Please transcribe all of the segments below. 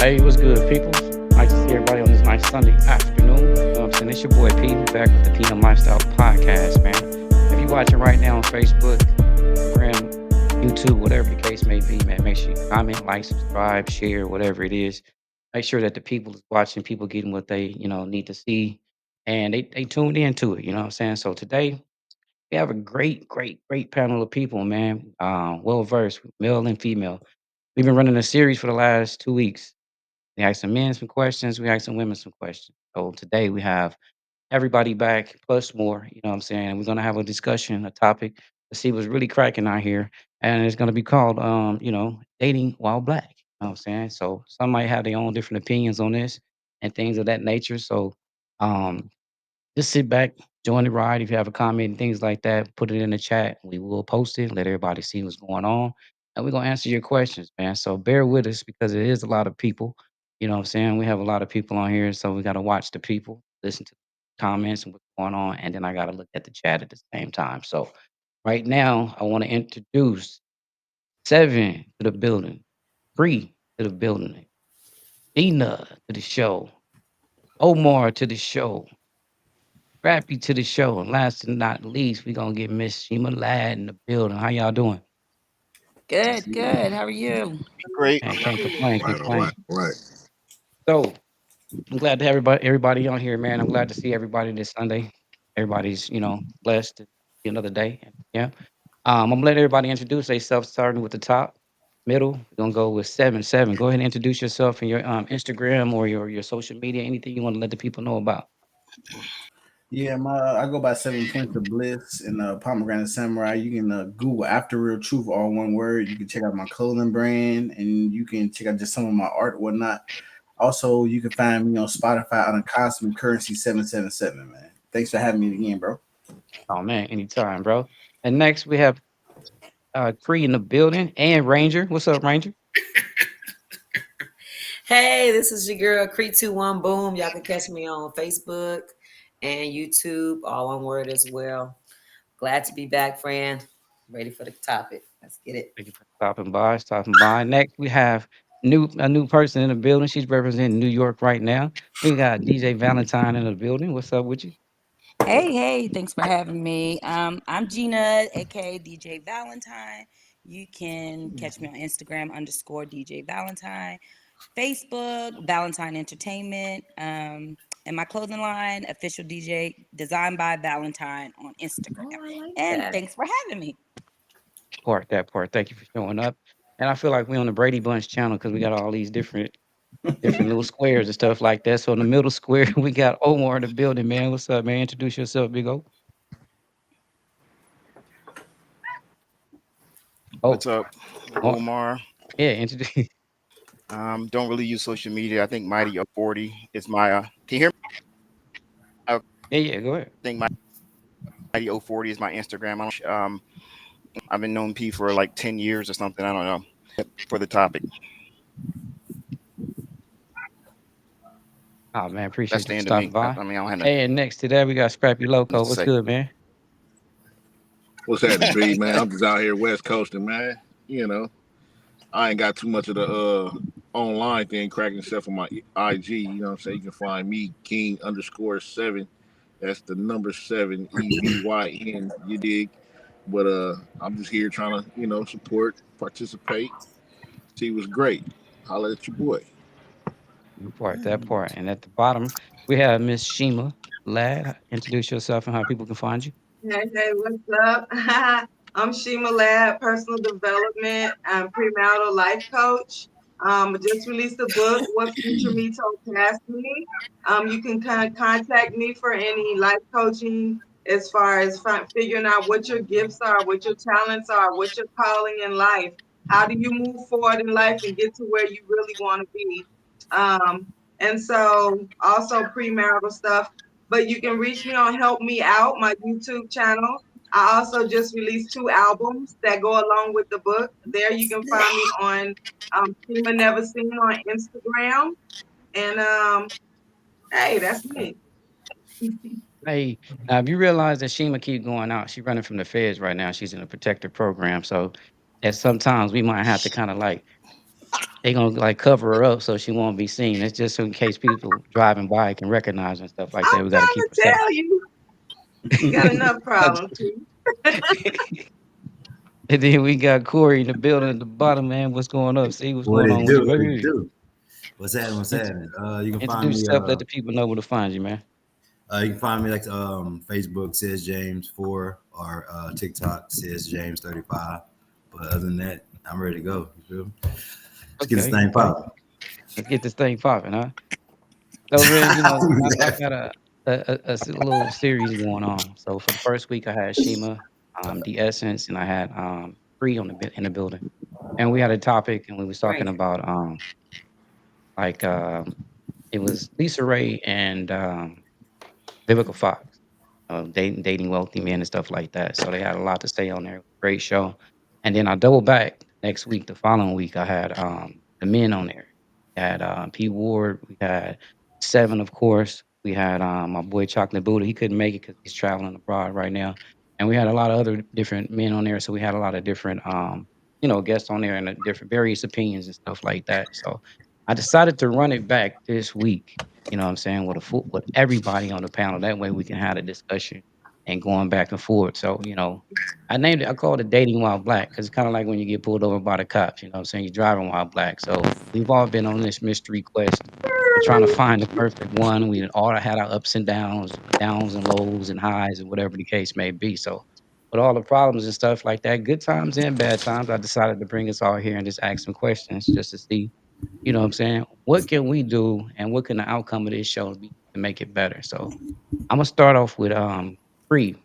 Hey, what's good, peoples? Nice to see everybody on this nice Sunday afternoon. You know what I'm saying? It's your boy P. We back with the PM Lifestyle Podcast, man. If you're watching right now on Facebook, Instagram, YouTube, whatever the case may be, man, make sure you comment, like, subscribe, share, whatever it is. Make sure that the people is watching, people getting what they, need to see, and they tuned into it. You know what I'm saying? So today we have a great panel of people, man. Well versed, male and female. We've been running a series for the last 2 weeks. We asked some men some questions. We asked some women some questions. So today we have everybody back plus more. You know what I'm saying? And we're gonna have a discussion, a topic to see what's really cracking out here, and it's gonna be called, dating while black. You know what I'm saying? So some might have their own different opinions on this and things of that nature. So, um, just sit back, join the ride. If you have a comment and things like that, put it in the chat. We will post it, let everybody see what's going on. And we're gonna answer your questions, man. So bear with us because it is a lot of people. You know what I'm saying? We have a lot of people on here, so we gotta watch the people, listen to the comments and what's going on, and then I gotta look at the chat at the same time. So right now, I want to introduce Seven to the building, Bree to the building, Dina to the show, Omar to the show, Scrappy to the show. And last and not least, we gonna get Miss Shima Ladd in the building. How y'all doing? Good, Yeah. good. How are you? Great. Man, can't complain, All can't right, all right, complain. all right. So I'm glad to have everybody on here, man. I'm glad to see everybody this Sunday. Everybody's, blessed to see another day. Yeah. I'm gonna let everybody introduce themselves, starting with the top, middle. We're gonna go with seven. Seven. Go ahead and introduce yourself and your Instagram or your social media, anything you want to let the people know about. Yeah, I go by 7 Points of Bliss and Pomegranate Samurai. You can Google After Real Truth, all one word. You can check out my clothing brand, and you can check out just some of my art, whatnot. Also, you can find me on Spotify on Cosmic Currency 777. Man, thanks for having me again, bro. Oh man, anytime, bro. And next we have Cree in the building and Ranger. What's up, Ranger? Hey, this is your girl Cree21 Boom. Y'all can catch me on Facebook and YouTube, all one word as well. Glad to be back, friend. Ready for the topic. Let's get it. Thank you for stopping by. Stopping by. Next, we have a new person in the building. She's representing New York right now. We got DJ Valentine in the building. What's up with you? Hey, hey, thanks for having me. I'm Gina, aka DJ Valentine. You can catch me on Instagram underscore DJ Valentine, Facebook, Valentine Entertainment, and my clothing line, official DJ, designed by Valentine on Oh, Instagram. I like And that. thanks for having me. That part. Thank you for showing up. And I feel like we're on the Brady Bunch channel because we got all these different little squares and stuff like that. So in the middle square, we got Omar in the building, man. What's up, man? Introduce yourself, Big O. Oh, What's up, oh Omar? yeah, introduce. Don't really use social media. I think Mighty Up 40 is my. Can you hear me? I Yeah, yeah, go ahead. think Mighty 040 is my Instagram. I don't. I've been known P for like 10 years or something. I don't know. For the topic, Oh man, that's appreciate the you for end of stopping me. I, by. I mean, I don't have nothing Hey, and next to that, we got Scrappy Loco. to What's say. good, man? What's happening, B, man? I'm just out here West Coasting, man. You know, I ain't got too much of the online thing cracking except for my IG. You know what I'm saying? You can find me, King underscore seven. That's the number seven, EVYN. You dig? But I'm just here trying to, support, participate, see what's great. Holla at your boy. That part. And at the bottom, we have Miss Shima Ladd. Introduce yourself and how people can find you. Hey, what's up? I'm Shima Lab, personal development and premarital life coach. I just released a book, What Future Me Told Past Me. You can contact me for any life coaching as far as figuring out what your gifts are, what your talents are, what your calling in life. How do you move forward in life and get to where you really want to be? And so also premarital stuff, but you can reach me on Help Me Out, my YouTube channel. I also just released 2 albums that go along with the book. There you can find me on Shima Never Seen on Instagram. And hey, that's me. Hey, now if you realize that Shima keep going out, she's running from the feds right now. She's in a protective program. So at sometimes we might have to kind of like they gonna like cover her up so she won't be seen. It's just in case people driving by can recognize her and stuff like I'm that. We got to trying keep to her safe. tell you, you got enough problems. And then we got Corey in the building at the bottom, man. What's going up? See what's What going it on with do? you, What it baby? do? What's happening? What's Int- happening? Introduce yourself. Let the people know where to find you, man. You can find me like Facebook says James 4 or TikTok says James 35. But other than that, I'm ready to go. You feel me? Let's get this Okay, thing okay. popping. Let's get this thing popping, huh? So, man, I Exactly. got a little series going on. So for the first week, I had Shima, the Essence, and I had Free in the building, and we had a topic, and we was talking Right. about like it was Lisa Ray and Vivica Fox, dating wealthy men and stuff like that. So they had a lot to say on there. Great show. And then I double back next week. The following week, I had the men on there. We had P Ward. We had Seven, of course. We had my boy Chocolate Buddha. He couldn't make it because he's traveling abroad right now. And we had a lot of other different men on there. So we had a lot of different guests on there and different various opinions and stuff like that. So I decided to run it back this week, you know what I'm saying, with everybody on the panel. That way we can have a discussion and going back and forth. So, I called it dating while black because it's kind of like when you get pulled over by the cops, you know what I'm saying? You're driving while black. So we've all been on this mystery quest of trying to find the perfect one. We all had our ups and downs and lows and highs and whatever the case may be. So with all the problems and stuff like that, good times and bad times, I decided to bring us all here and just ask some questions just to see, you know what I'm saying? What can we do and what can the outcome of this show be to make it better? So I'm gonna start off with Free,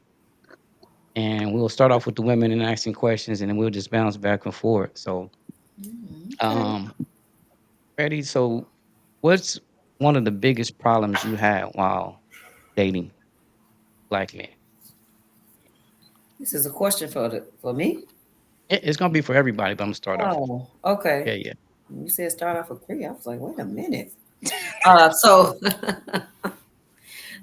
and we'll start off with the women and asking questions, and then we'll just bounce back and forth. So, Okay. um, ready? So, what's one of the biggest problems you had while dating black men? This is a question for me. It's gonna be for everybody, but I'm gonna start off with Oh, okay. you. Yeah, yeah. You said start off with Cree. I was like, wait a minute. So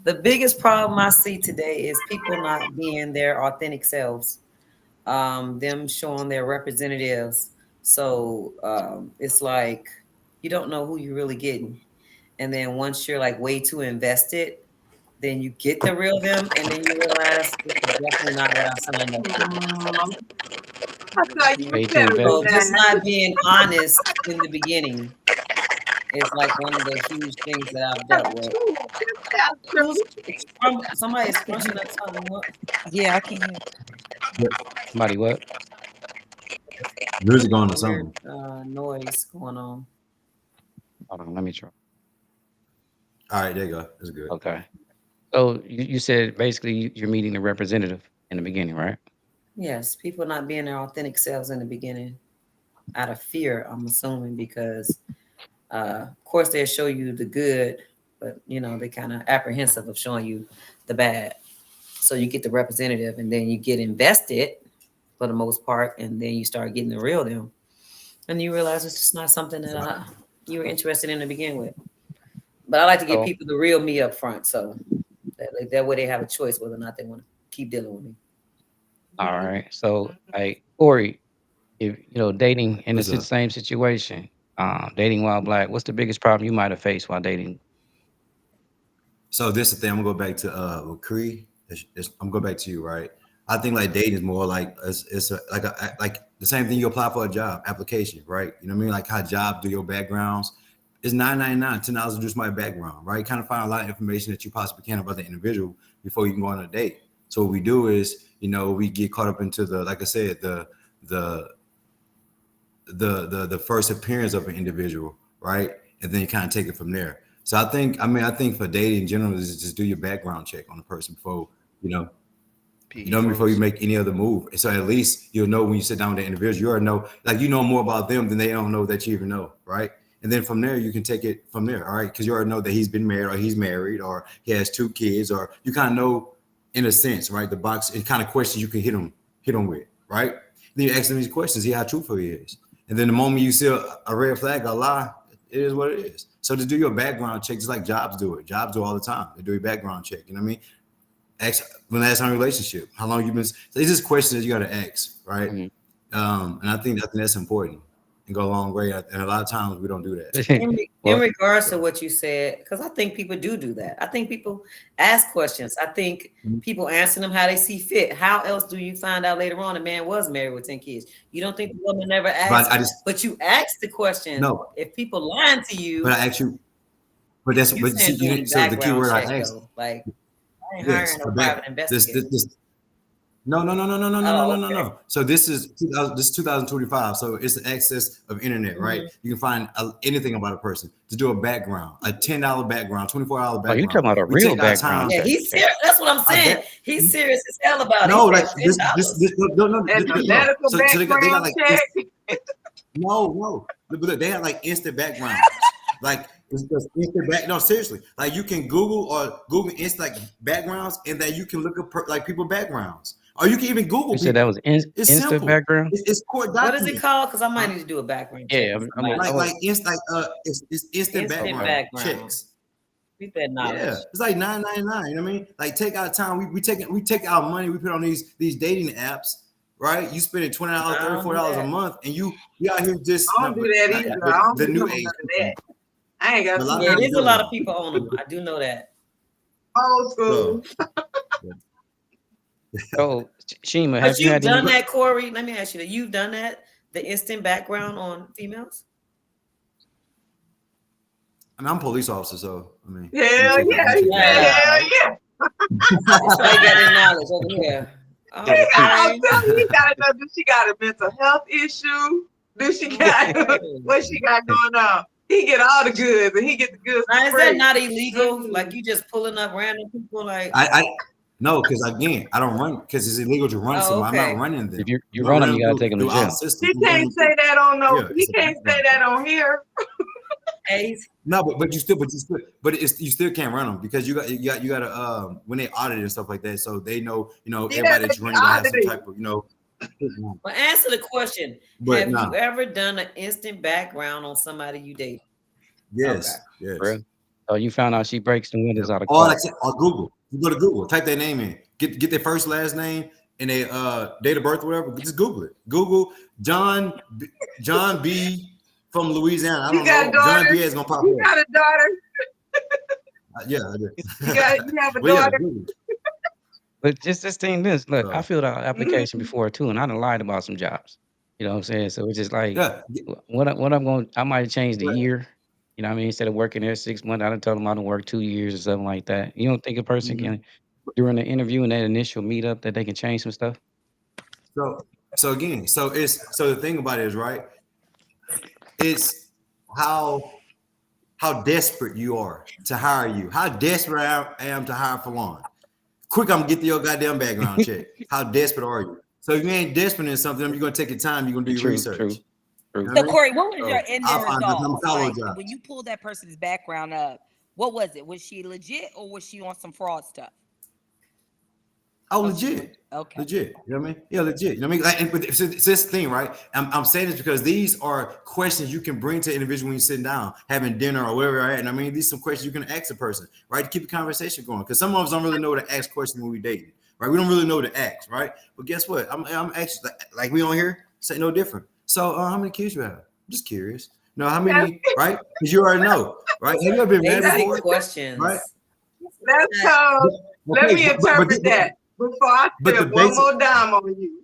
the biggest problem I see today is people not being their authentic selves, them showing their representatives. So it's like you don't know who you're really getting. And then once you're like way too invested, then you get the real them, and then you realize this is definitely not what I signed up for. Um, I thought you were Way too better than So invested. just that. not being honest in the beginning is like one of the huge things that I've That's dealt with. true. That's Who's true. somebody is I can crunching hear. up something? What? Yeah, I can hear. Somebody what? Music on or Weird something. noise going on. Hold on, let me try. All right, there you go. That's good. Okay. So you said basically you're meeting the representative in the beginning, right? Yes, people not being their authentic selves in the beginning out of fear, I'm assuming, because of course they'll show you the good, but they kind of apprehensive of showing you the bad. So you get the representative, and then you get invested for the most part, and then you start getting the real them, and you realize it's just not something that you were interested in to begin with. But I like to give So people the real me up front, so that way they have a choice whether or not they want to keep dealing with me. all right. So Corey, if dating in the What's up? same situation, dating while black, what's the biggest problem you might have faced while dating? So this is the thing. I'm gonna go back to with Cree. I'm going back to you, right? I think like dating is more like like the same thing you apply for a job application, right? You know what I mean? Like how jobs do your backgrounds. It's $9.99, $10 to do my background, right? Kind of find a lot of information that you possibly can about the individual before you can go on a date. So what we do is, we get caught up into the, like I said, the the first appearance of an individual, right? And then you kind of take it from there. So I think for dating in general is just do your background check on the person before you know PE before you first. make any other move. And so at least you'll know when you sit down with the individual, you already know, like you know more about them than they don't know that you even know, right? And then from there you can take it from there, all right? Because you already know that he's been married or he's married or he has 2 kids, or you kind of know in a sense, right? The box and kind of questions you can hit him with, right? Then you ask them these questions, see how truthful he is. And then the moment you see a red flag, a lie, it is what it is. So to do your background check, just like jobs do it. Jobs do all the time. They do a background check. You know what I mean? Ask when last time relationship, how long you been. So it's just questions that you got to ask, right? Mhm. And I think that's important. and go a long way. And a lot of times we don't do that. In Well, regards to what you said, because I think people do that. I think people ask questions. I think people answer them how they see fit. How else do you find out later on a man was married with 10 kids? You don't think the woman never asked, but you asked the question. No. If people lying to you, but I actually, but that's you but saying see, doing so the key background word I check asked, though. Like I ain't yes, hiring no private investigator. this no. Oh, okay. So this is 2025. So it's the access of internet, right? You can find anything about a person. To do a background, a $10 background, $24 oh, you background. talking about a We real take our background time. Yeah, check? he's serious. That's what I'm saying. He's serious as hell about it. No, He like said this, $10. no. And a medical So they got background like check. no. Look, they have like instant backgrounds. Like it's just instant back. No, seriously. Like you can Google instant like backgrounds, and then you can look up like people backgrounds, or you can even Google You said that people. was It's instant simple. background? It's court What is it document. called? Because I might need to do a background check. Yeah, I was It's instant background checks. Keep that knowledge. Yeah, it's like $9.99. You know what I mean? Like take our time. We take our money. We put on these dating apps. Right, you spending $20, $34 a month, and you out here just I don't do that either. I don't the do new none age. of that. I ain't got A too lot of Yeah, people much there's a do lot it. of people on them. I do know that. old school. So, Shima, But have you you've had done any? that, Corey. Let me ask you that. You've done that, the instant background on females? I mean, I'm a police officer, so I mean, Hell yeah. Hell yeah. That's why you got that knowledge over here. I'm Okay. telling you, he gotta know, do she got a mental health issue? Do she got what she got going on? He get all the goods and he get the goods. Now, is for that free. not illegal? Like you just pulling up random people like I no, because again, I don't run because it's illegal to run somebody. I'm okay. not running them. If you I'm not run them, running you gotta take them to through our jail. system. He can't say that on no. Yeah, He can't say that on here. No, but you still can't run them because you got to when they audit and stuff like that, so they know everybody that you're running to have some type of Well, answer the question. But have no. you ever done an instant background on somebody you date? Yes, Okay. yes. Bro. So you found out she breaks the windows out of Or cars. or Google. You go to Google, type their name in, get their first last name and their date of birth, whatever. Just Google it. Google John B from Louisiana. I don't know. John B is gonna pop up. You got a daughter. Yeah, I do. You have a Well, yeah, daughter. Google. But just this thing, look, I filled out an application before too, and I done lied about some jobs. You know what I'm saying? So it's just like, Yeah. what I'm going, I might change the year. You know what I mean? Instead of working there 6 months, I done told them I done work 2 years or something like that. You don't think a person can, during the interview and that initial meetup, that they can change some stuff? So again, so the thing about it is, right? It's how desperate you are to hire you. How desperate I am to hire Phalon. Quick, I'm gonna get your goddamn background check. How desperate are you? So if you ain't desperate in something, you're gonna take your time. You're gonna do your research. True. You know So, what I mean? Corey, what was your So, ending I'll find result? some follow Like, jobs. when you pulled that person's background up, what was it? Was she legit or was she on some fraud stuff? Oh, legit. Okay. Legit. You know what I mean? Yeah, legit. You know what I mean? Like, but it's this thing, right? I'm saying this because these are questions you can bring to an individual when you're sitting down, having dinner or wherever you're at. And I mean, these are some questions you can ask a person, right? To keep the conversation going. Because some of us don't really know to ask questions when we dating, right? We don't really know to ask, right? But guess what? I'm actually like we on here say no different. So how many kids you have? I'm just curious. No, how many, right? Because you already know, right? Have you ever been married Basic before? questions. Right? That's so. Let me interpret that before I spend one more dime on you.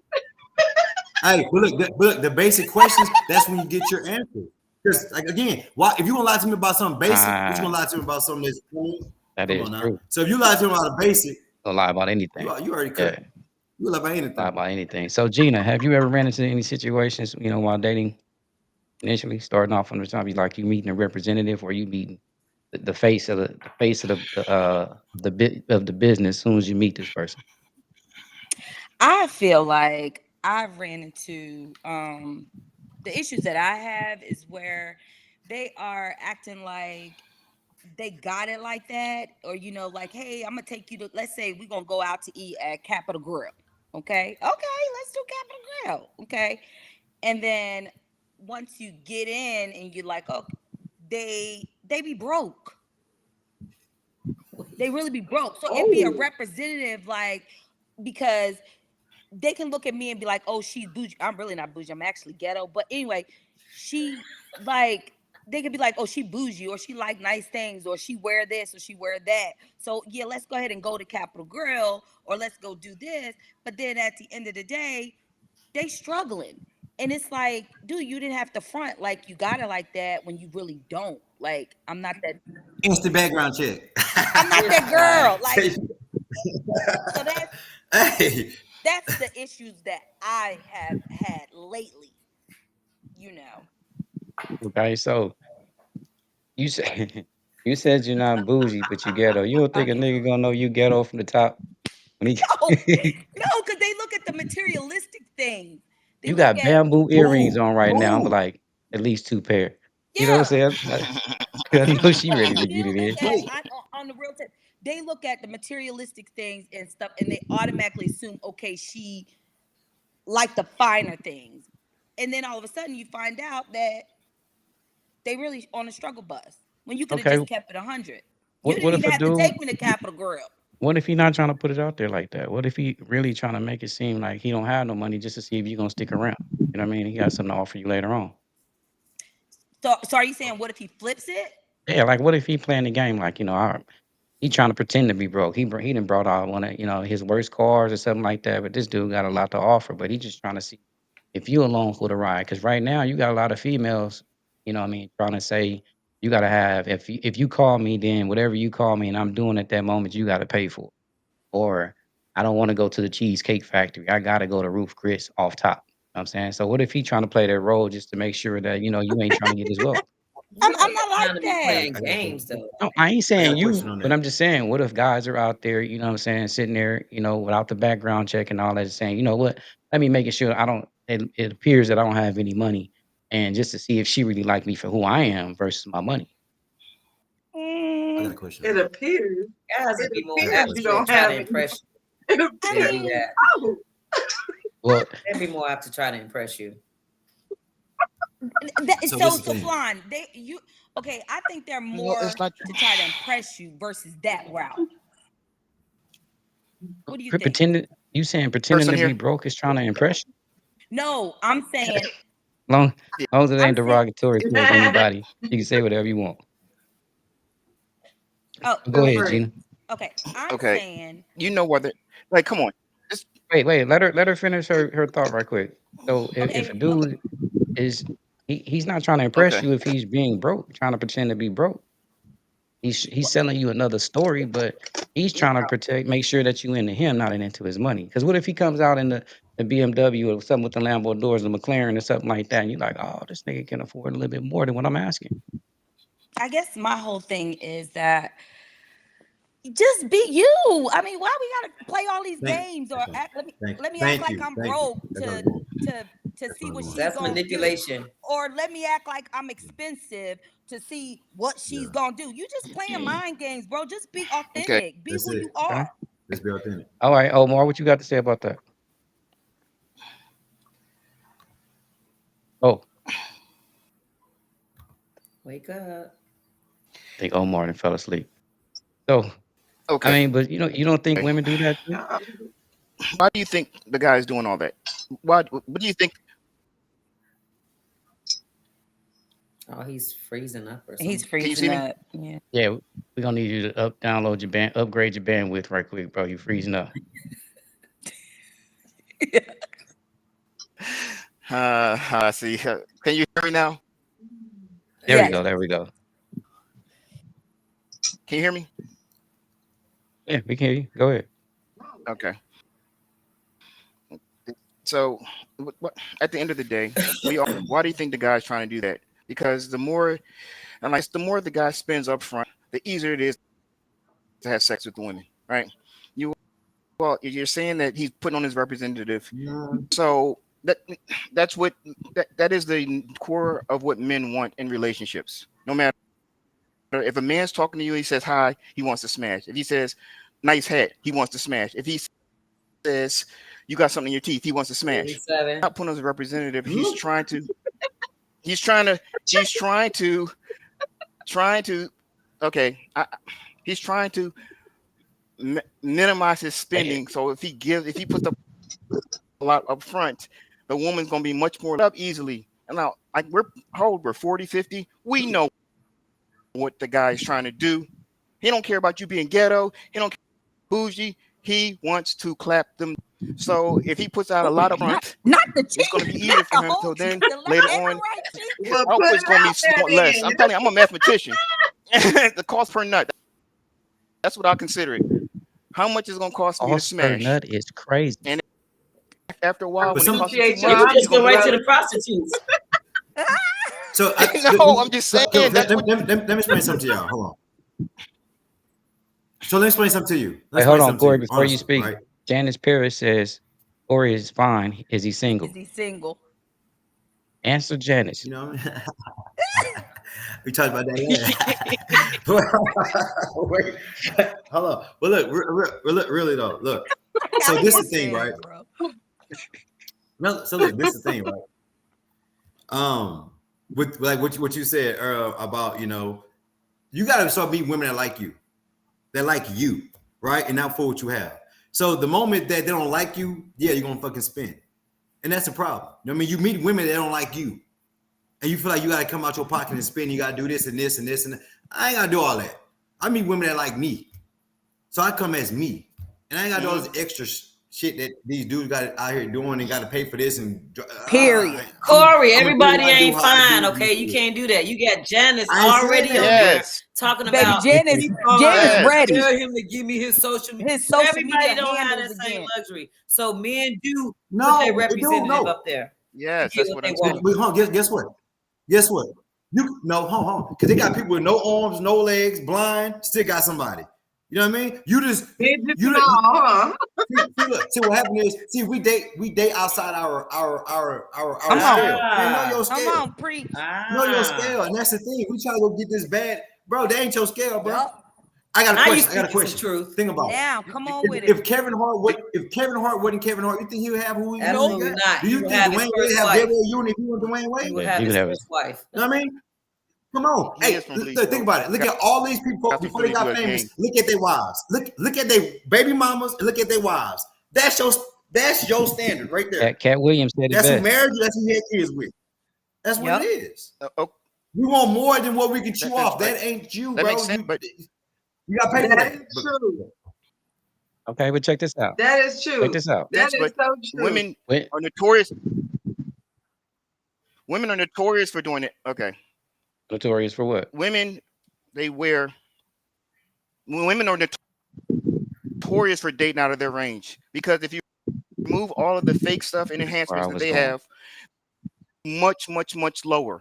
Hey, but look, the basic questions, that's when you get your answer. Because, like, again, why if you want to lie to me about something basic, you're going to lie to me about something that's cool. That Come is on now. true. So if you lie to me about a basic, Don't lie about anything. you already could. Yeah. You lie about anything. Lie about anything. So, Gina, have you ever ran into any situations, while dating initially, starting off from the top, you meeting a representative or you meeting the face of the business as soon as you meet this person? I feel like I've ran into the issues that I have is where they are acting like they got it like that, or like, hey, I'm gonna take you to, let's say we're gonna go out to eat at Capitol Grill. Okay, let's do Capitol Grill. Okay. And then once you get in and you're like, oh, they be broke. They really be broke. So it'd be a representative, like, because they can look at me and be like, oh, she's bougie. I'm really not bougie. I'm actually ghetto. But anyway, she like they could be like, oh, she bougie, or she like nice things, or she wear this, or she wear that. So yeah, let's go ahead and go to Capitol Grill, or let's go do this. But then at the end of the day, they struggling. And it's like, dude, you didn't have to front like you got it like that when you really don't. Like, Instant background check. I'm not This that guy. girl. Like, so Hey, that's the issues that I have had lately, you know. Okay, so you said you said you're not bougie, but you ghetto. You don't think a Okay. nigga gonna know you ghetto from the top when No, he no, because they look at the materialistic things. They you look got at, bamboo earrings boom, on right now? I'm boom. like at least 2 pair. You know what yeah. I'm saying? I They know she no, ready to get they'll it look in. at Wait, on the real tip. They look at the materialistic things and stuff, and they automatically assume, okay, she like the finer things, and then all of a sudden you find out that they really on a struggle bus when you could have Okay, just kept it 100. You what didn't if even a have to dude? take me to Capitol Grill. What if he not trying to put it out there like that? What if he really trying to make it seem like he don't have no money just to see if you gonna stick around? You know what I mean? He got something to offer you later on. So are you saying what if he flips it? Yeah, like what if he playing the game like he trying to pretend to be broke. He done brought out one of his worst cars or something like that. But this dude got a lot to offer. But he just trying to see if you along for the ride. Because right now you got a lot of females. You know what I mean? Trying to say you got to have if you call me, then whatever you call me and I'm doing at that moment, you got to pay for it. Or I don't want to go to the cheesecake factory. I got to go to Ruth Chris off top. You know what I'm saying? So what if he trying to play that role just to make sure that you ain't trying to get his wealth? You I'm ain't not got time to like be that. playing I got a games question. though. No, I ain't I got saying a question you, on but that. I'm just saying, what if guys are out there, what I'm saying, sitting there, without the background check and all that, saying, you know what, let me make sure I don't, it appears that I don't have any money, and just to see if she really like me for who I am versus my money. I got Mm, a question on It that. appears. Guys It would be more I got a appears apt you question. to don't try to have any. impress It I you than appears. do mean, that. Oh, Well, They'd be more apt to try to impress you. So this so is the thing. Flan, okay, I think they're No, it's more not. to try to impress you versus that route. What do you think? pretending, you saying pretending Person to be here. broke is trying to impress you? No, I'm saying, Long, Yeah. long as it ain't I'm saying, derogatory towards anybody, you can say whatever you want. oh, Go feel ahead, free. Gina. okay, I'm Okay. saying, You know whether. Like, come on. It's, Wait, let her finish her thought right quick. So if a okay, dude is he's not trying to impress okay. you if he's being broke, trying to pretend to be broke. He's selling you another story, but he's yeah, trying to make sure that you into him, not into his money. Because what if he comes out in the BMW or something with the Lambo doors, the McLaren or something like that, and you're like, oh, this nigga can afford a little bit more than what I'm asking. I guess my whole thing is that just be you. I mean, why we gotta play all these Thank, games or okay. act? Let me act Thank like you. I'm Thank you. broke That's what I'm going. to to That's see what I'm what going. she's That's gonna do, manipulation. or let me act like I'm expensive to see what she's Yeah. gonna do. You just playing mind games, bro. Just be Okay. authentic. Be That's who it. you Okay. are. Let's be authentic. All right, Omar, what you got to say about that? Oh, Wake up. I think Omar done fell asleep. So, I Okay. mean, but you don't think women do that too? Uh, Why do you think the guy is doing all that? Why? What do you think? Oh, he's freezing up or He's something. Can you see freezing me? up. Yeah. Yeah, we're gonna need you to download your upgrade your bandwidth right quick, bro. You freezing up. See. Can you hear me now? There we Yes. go. There we go. Can you hear me? Yeah, we can hear you. Go ahead. Okay. So, at the end of the day, we all. Why do you think the guy's trying to do that? Because the more, and like the more the guy spends up front, the easier it is to have sex with the women, right? You well, you're saying that he's putting on his representative. No. So that's what that is the core of what men want in relationships. No matter if a man's talking to you, he says hi, he wants to smash. If he says nice hat, he wants to smash. If he says you got something in your teeth, he wants to smash. 87. Not putting on his representative. He's trying to he's trying to okay. He's trying to minimize his Hey, spending. So if he puts up a lot up front, the woman's gonna be much more up easily. And now like we're how old? We're 40, 50. We know what the guy is trying to do. He don't care about you being ghetto. He don't care bougie. He wants to clap them. So if he puts out a lot of front, Not the it's going to cheek, be not easier for the him. whole So cheek, then the left later and the on, right cheek. his Well, put output's it going to out be there less. then. I'm telling you, I'm a mathematician. The cost per nut. That's what I consider it. How much is it going to cost me to Cost per smash? nut is crazy. And after a while, But when it some costs you too Appreciate your You much, could you're just honesty, going go to be right like, to brother. the prostitutes. no, I'm just saying that's what. let me explain something to y'all. Hold on. So let me explain something to you. Let me Wait, hold explain on, something to Corey. you, Before you honestly, speak, right? Janice Paris says Corey is fine. Is he single? Is he single? Answer, Janice. You know what I mean? We talked about that last. Wait, hold on. Well, look, really though, look. So I this ain't is the thing, saying right? it, bro. No, so look, this is the thing, right? With like what you said about you got to start meeting women that like you, right, and not for what you have. So the moment that they don't like you, yeah, you're gonna fucking spin, and that's the problem. I mean, you meet women that don't like you, and you feel like you got to come out your pocket and spend. You got to do this and this and this and that. I ain't gotta do all that. I meet women that like me, so I come as me, and I ain't got to do all this extra shit that these dudes got out here doing and got to pay for this and Period. Corey, I'm gonna do everybody what I do, ain't how I fine, do okay? You it. can't do that. You got Janice I ain't saying already up that. there Yes, talking Baby, about Janice, he fine. Janice yes. ready. Tell him to give me his social media. His social Everybody media don't have handles that same again. luxury. So men do put their No, it don't. representative No, up there to Yes, get that's what what they I'm want. saying. but guess what? Guess what? You no, hold on, because they got people with no arms, no legs, blind, still got somebody. You know what I mean? Digits You and all, huh? see what happened is we date outside our Come on. scale. Man, know Ah, your Come scale. on, preach. Know your ah. scale, and that's the thing. We try to go get this bad, bro. That ain't your scale, bro. Yup. I got a Now you question. I got a speaking some question. truth. Think about Now, it. come on with it. If Kevin Hart wasn't Kevin Hart, you think he would have who he Nope. Absolutely got? not. Do He you will think have his Dwayne Wade first have wife. Gabriel Union if he was Dwayne He Wade? will Yeah, have he would his have. first wife. You know what I mean? Come on. He Hey, is from Bleach, think bro. about it. Look at all these people Got to before they really do got a famous. game. Look at their wives. Look at their baby mamas and look at their wives. That's your standard right there. Cat Williams said it That's who best. married you, that's who you had kids with. That's what it Yep. is. Oh, We want more than what we can chew that's off. right. That ain't you, That makes bro. sense. But You got to pay for That that. is true. Okay, but check this out. That is Check true. this out. That yes, is but so true. women When, are notorious. Women are notorious for doing it. Okay, notorious for what? women they wear. Women are notorious for dating out of their range because if you remove all of the fake stuff and Where I enhancements that was they going. have, much lower.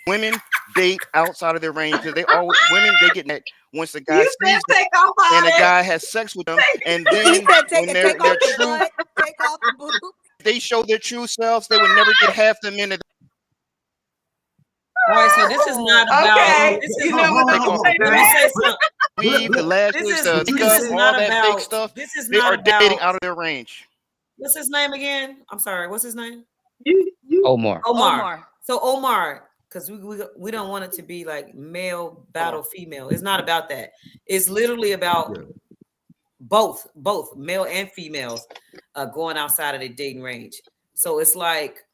Women date outside of their range because they all women they get that once the guy You said sees them take off all and a that. guy has sex with them, and He then said when take they're off the true, butt, take off the boob. they show their true selves. They would never get half the men that All right, so this is not Oh, about Okay. this is You know what? take Don't off say let me that. say something. weave, the lashes, the This makeup, is all not that fake about stuff. this is They not are dating about out of their range. what's his name again? I'm sorry, what's his name? You Omar. Omar. So Omar, because we don't want it to be like male battle female. It's not about that. It's literally about both male and females going outside of their dating range. So it's like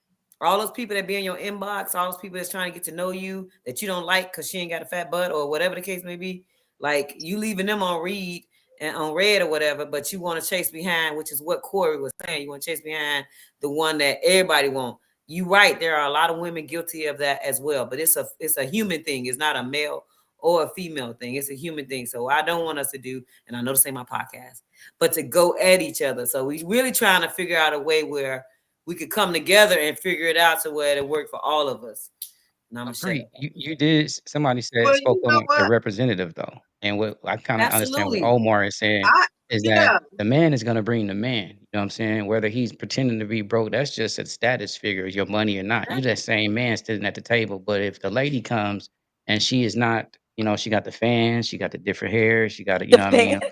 all those people that be in your inbox, all those people that's trying to get to know you that you don't like because she ain't got a fat butt or whatever the case may be, like you leaving them on read and on red or whatever, but you want to chase behind, which is what Corey was saying. You want to chase behind the one that everybody want. You right, there are a lot of women guilty of that as well, but it's a human thing. It's not a male or a female thing. It's a human thing. So I don't want us to do, and I know this ain't my podcast, but to go at each other. So we really trying to figure out a way where we could come together and figure it out to where it'll work for all of us. And I'm gonna shut Free. up. You did. Somebody well, said spoke you know on the what? representative though, and what I kind of understand what Absolutely. Omar is saying I is that yeah. the man is gonna bring the man. You know what I'm saying? Whether he's pretending to be broke, that's just a status figure, your money or not. You that same man sitting at the table. But if the lady comes and she is not, she got the fans, she got the different hair, she got, the fans.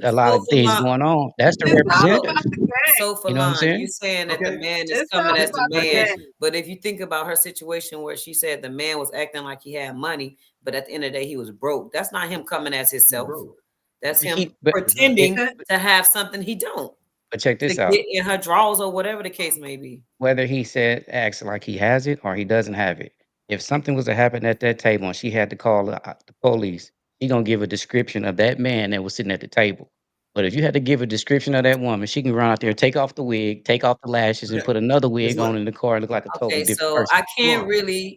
a lot So of for things my going on. That's the It's all so representative. about the game. so for You know what I'm Lon, you saying? saying that the Okay. man is It's coming all as the about the man, game. but if you think about her situation where she said the man was acting like he had money, but at the end of the day he was broke. That's not him coming as himself. Bro. That's him But Exactly. pretending to have something he don't. But check to this out. get in her drawers or whatever the case may be. Whether he said acts like he has it or he doesn't have it. If something was to happen at that table and she had to call the police, she gonna give a description of that man that was sitting at the table. But if you had to give a description of that woman, she can run out there, take off the wig, take off the lashes, and Okay. put another Guess wig what? on in the car and look like a totally Okay, different so person. Hold on.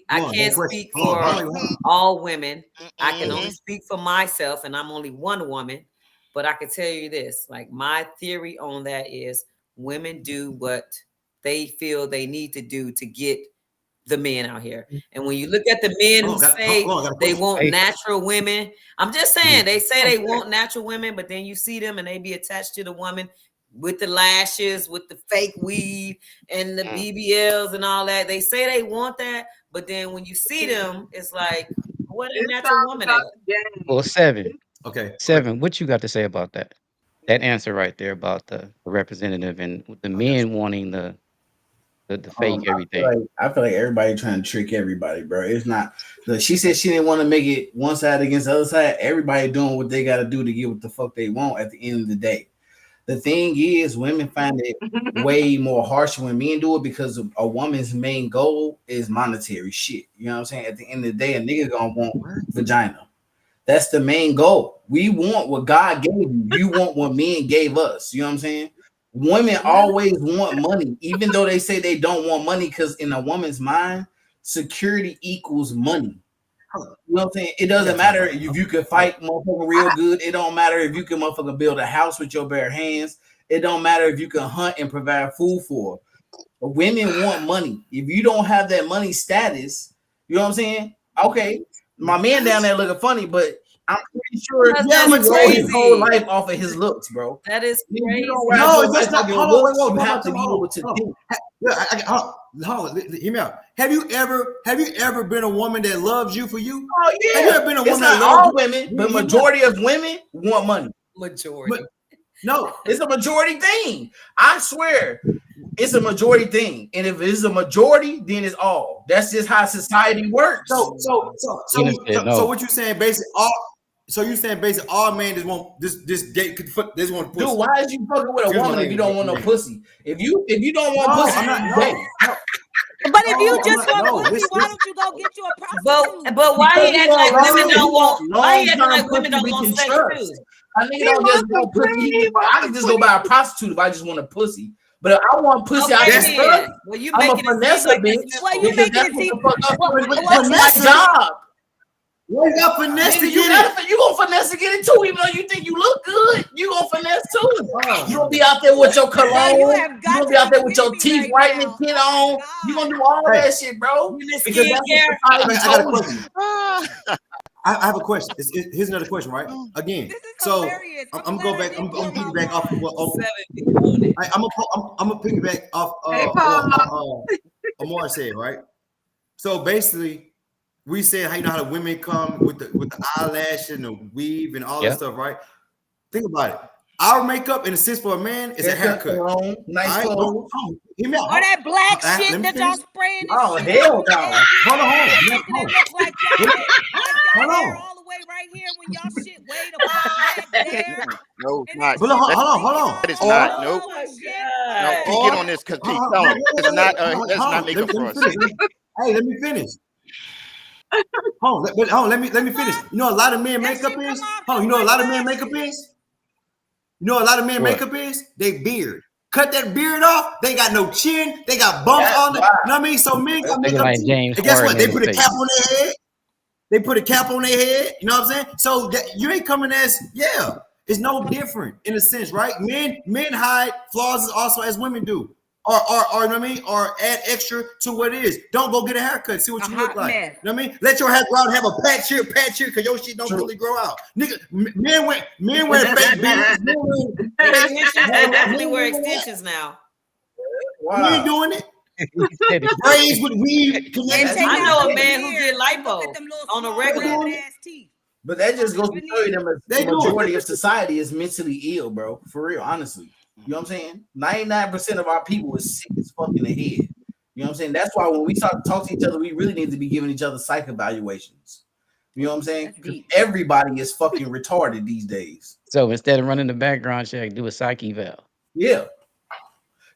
I Hold on. can't That question. speak Hold on. for Hold on. Hold on. all women. I can Mhm. only speak for myself, and I'm only one woman. But I can tell you this: like my theory on that is, women do what they feel they need to do to get the men out here. And when you look at the men who Hold on. say Hold on. Got a they question. want Hey, natural women, I'm just saying Mhm. they say they want natural women, but then you see them and they be attached to the woman with the lashes, with the fake weave and the mm, BBLs and all that. They say they want that, but then when you see them, it's like, where the It's natural all woman about at? the well, game. seven, Okay. seven. What you got to say about that? That answer right there about the representative and the I got men wanting the fake I feel everything. like everybody trying to trick everybody, bro. It's not. Look, she said she didn't want to make it one side against the other side. Everybody doing what they got to do to get what the fuck they want at the end of the day. The thing is, women find it way more harsher when men do it because a woman's main goal is monetary shit. You know what I'm saying? At the end of the day, a nigga gonna want what? vagina. That's the main goal. We want what God gave you. You want what men gave us. You know what I'm saying? Women always want money, even though they say they don't want money, because in a woman's mind, security equals money. Hold on. You know what I'm saying? It I doesn't got time, matter bro. if you can Hey, fight motherfucker real good. It don't matter if you can motherfucker build a house with your bare hands. It don't matter if you can hunt and provide food for. But women want money. If you don't have that money status, you know what I'm saying? Okay, my man what? down there looking funny, but I'm pretty sure Because Yeah, he that's rolled his whole crazy. life off of his looks, bro. That is If you don't crazy. ride No, your that's life not. off your Hold on. Wait. looks, Whoa. you Hold have on. to be Hold able on. to Hold on. think. Yeah, hold on. Hear me out. Have you ever been a woman that loves you for you? Oh Have you yeah, ever been a it's woman that not loves all you? women, but Hear me out. majority of women want money. Majority. But no. It's a majority thing. I swear, it's a majority thing. And if it's a majority, then it's all. That's just how society works. Gina said So no. what you saying? Basically, all. So you saying basically all men just want this gay could this want Dude, pussy. why is you fucking with a Excuse my woman if you language, don't but want no man. pussy? If you don't want No, pussy, I'm not. you No, gay. no, But if you I'm just not. want No, pussy, this why don't you go get you a But prostitute? why Because he you acting want like women long, don't you want? want Why he long acting term like women pussy don't we want can sex trust. too? A nigga He don't just wants the want pussy. queen. He wants I the can just go buy a queen. prostitute if I just want a pussy. But if I want pussy I Okay, can that's trust, then. Well, you I'm a making it seem finesse a like the bitch Well, you simple. because making that's it what seem the fuck up. well, well, That's my Vanessa. job. Why you got finesse Nigga, to get it? you gonna finesse to get it too, even though you think you look good. You gonna finesse too. Oh You my gonna be out there with your bro, you cologne. have You got gonna to be out be there with kidding your me teeth right whitening now. kid Oh my on. You gonna God. do all Hey, that shit, bro. You the Because that's what skincare. society I got a told you. question. I have a question. Here's another question, right? Again, This is so hilarious. I'm I'm go glad I back. didn't I'm call my piggyback off of what line. Seven on it. I'm gonna piggyback off Hey, what Paul. Amar said, right? So basically, we said how you know how the women come with the eyelash and the weave and all that Yep. stuff, right? Think about it. Our makeup, in a sense, for a man, is a Haircut, haircut. cologne, All nice right, clothes. hear me out. Or that black Let shit me that finish. y'all spraying and Oh shit on hell your no. edges, Hold on, making it look like hold y'all hair on. all the way right here when y'all shit way the fuck back there, No, it's and that not. Hold on, shit hold be on, hold sticking on. That is all not. Or, over Nope. Oh my shit. No, God. P, get or, on this because P, hold tell on, him it's not. That's hold not on. makeup Let for me us. finish. Hey, let me finish. Hold on, let me finish. Fuck, You know, a lot of men that makeup shit come is. off Hold on, just you know, a like lot of men lashes. makeup is. You know, a lot of men What? makeup is they beard. Cut that beard off. They got no chin. They got bumps That's on it. why. You know what I mean? So men got Looking makeup like too. James And guess Harden what? in They his put a face. cap on their head. They put a cap on their head. You know what I'm saying? So that, you ain't coming as it's no different in a sense, right? Men hide flaws also as women do, or you know what I mean, or add extra to what it is. Don't go get a haircut. See what A you look hot like. mess. You know what I mean? Let your hair grow out and have a patch here, because your shit don't True. fully grow out. Nigga, men wear fake beards. Extensions, they definitely Men wear wear that. extensions now. We ain't Wow. doing it. He said it. Braids with weave And connected That's take to I it. out know a them man who get veneers and look at lipo them little on a small They regular. rabbit doing it. ass teeth. But that On just them goes to show you veneers. that They the do majority it. of society is mentally ill, bro. For real, honestly. You know what I'm saying? 99% of our people is sick as fuck in the head. You know what I'm saying? That's why when we talk to each other, we really need to be giving each other psych evaluations. You know what I'm saying? That's Because deep. everybody is fucking retarded these days. So instead of running the background check, do a psych eval. Yeah.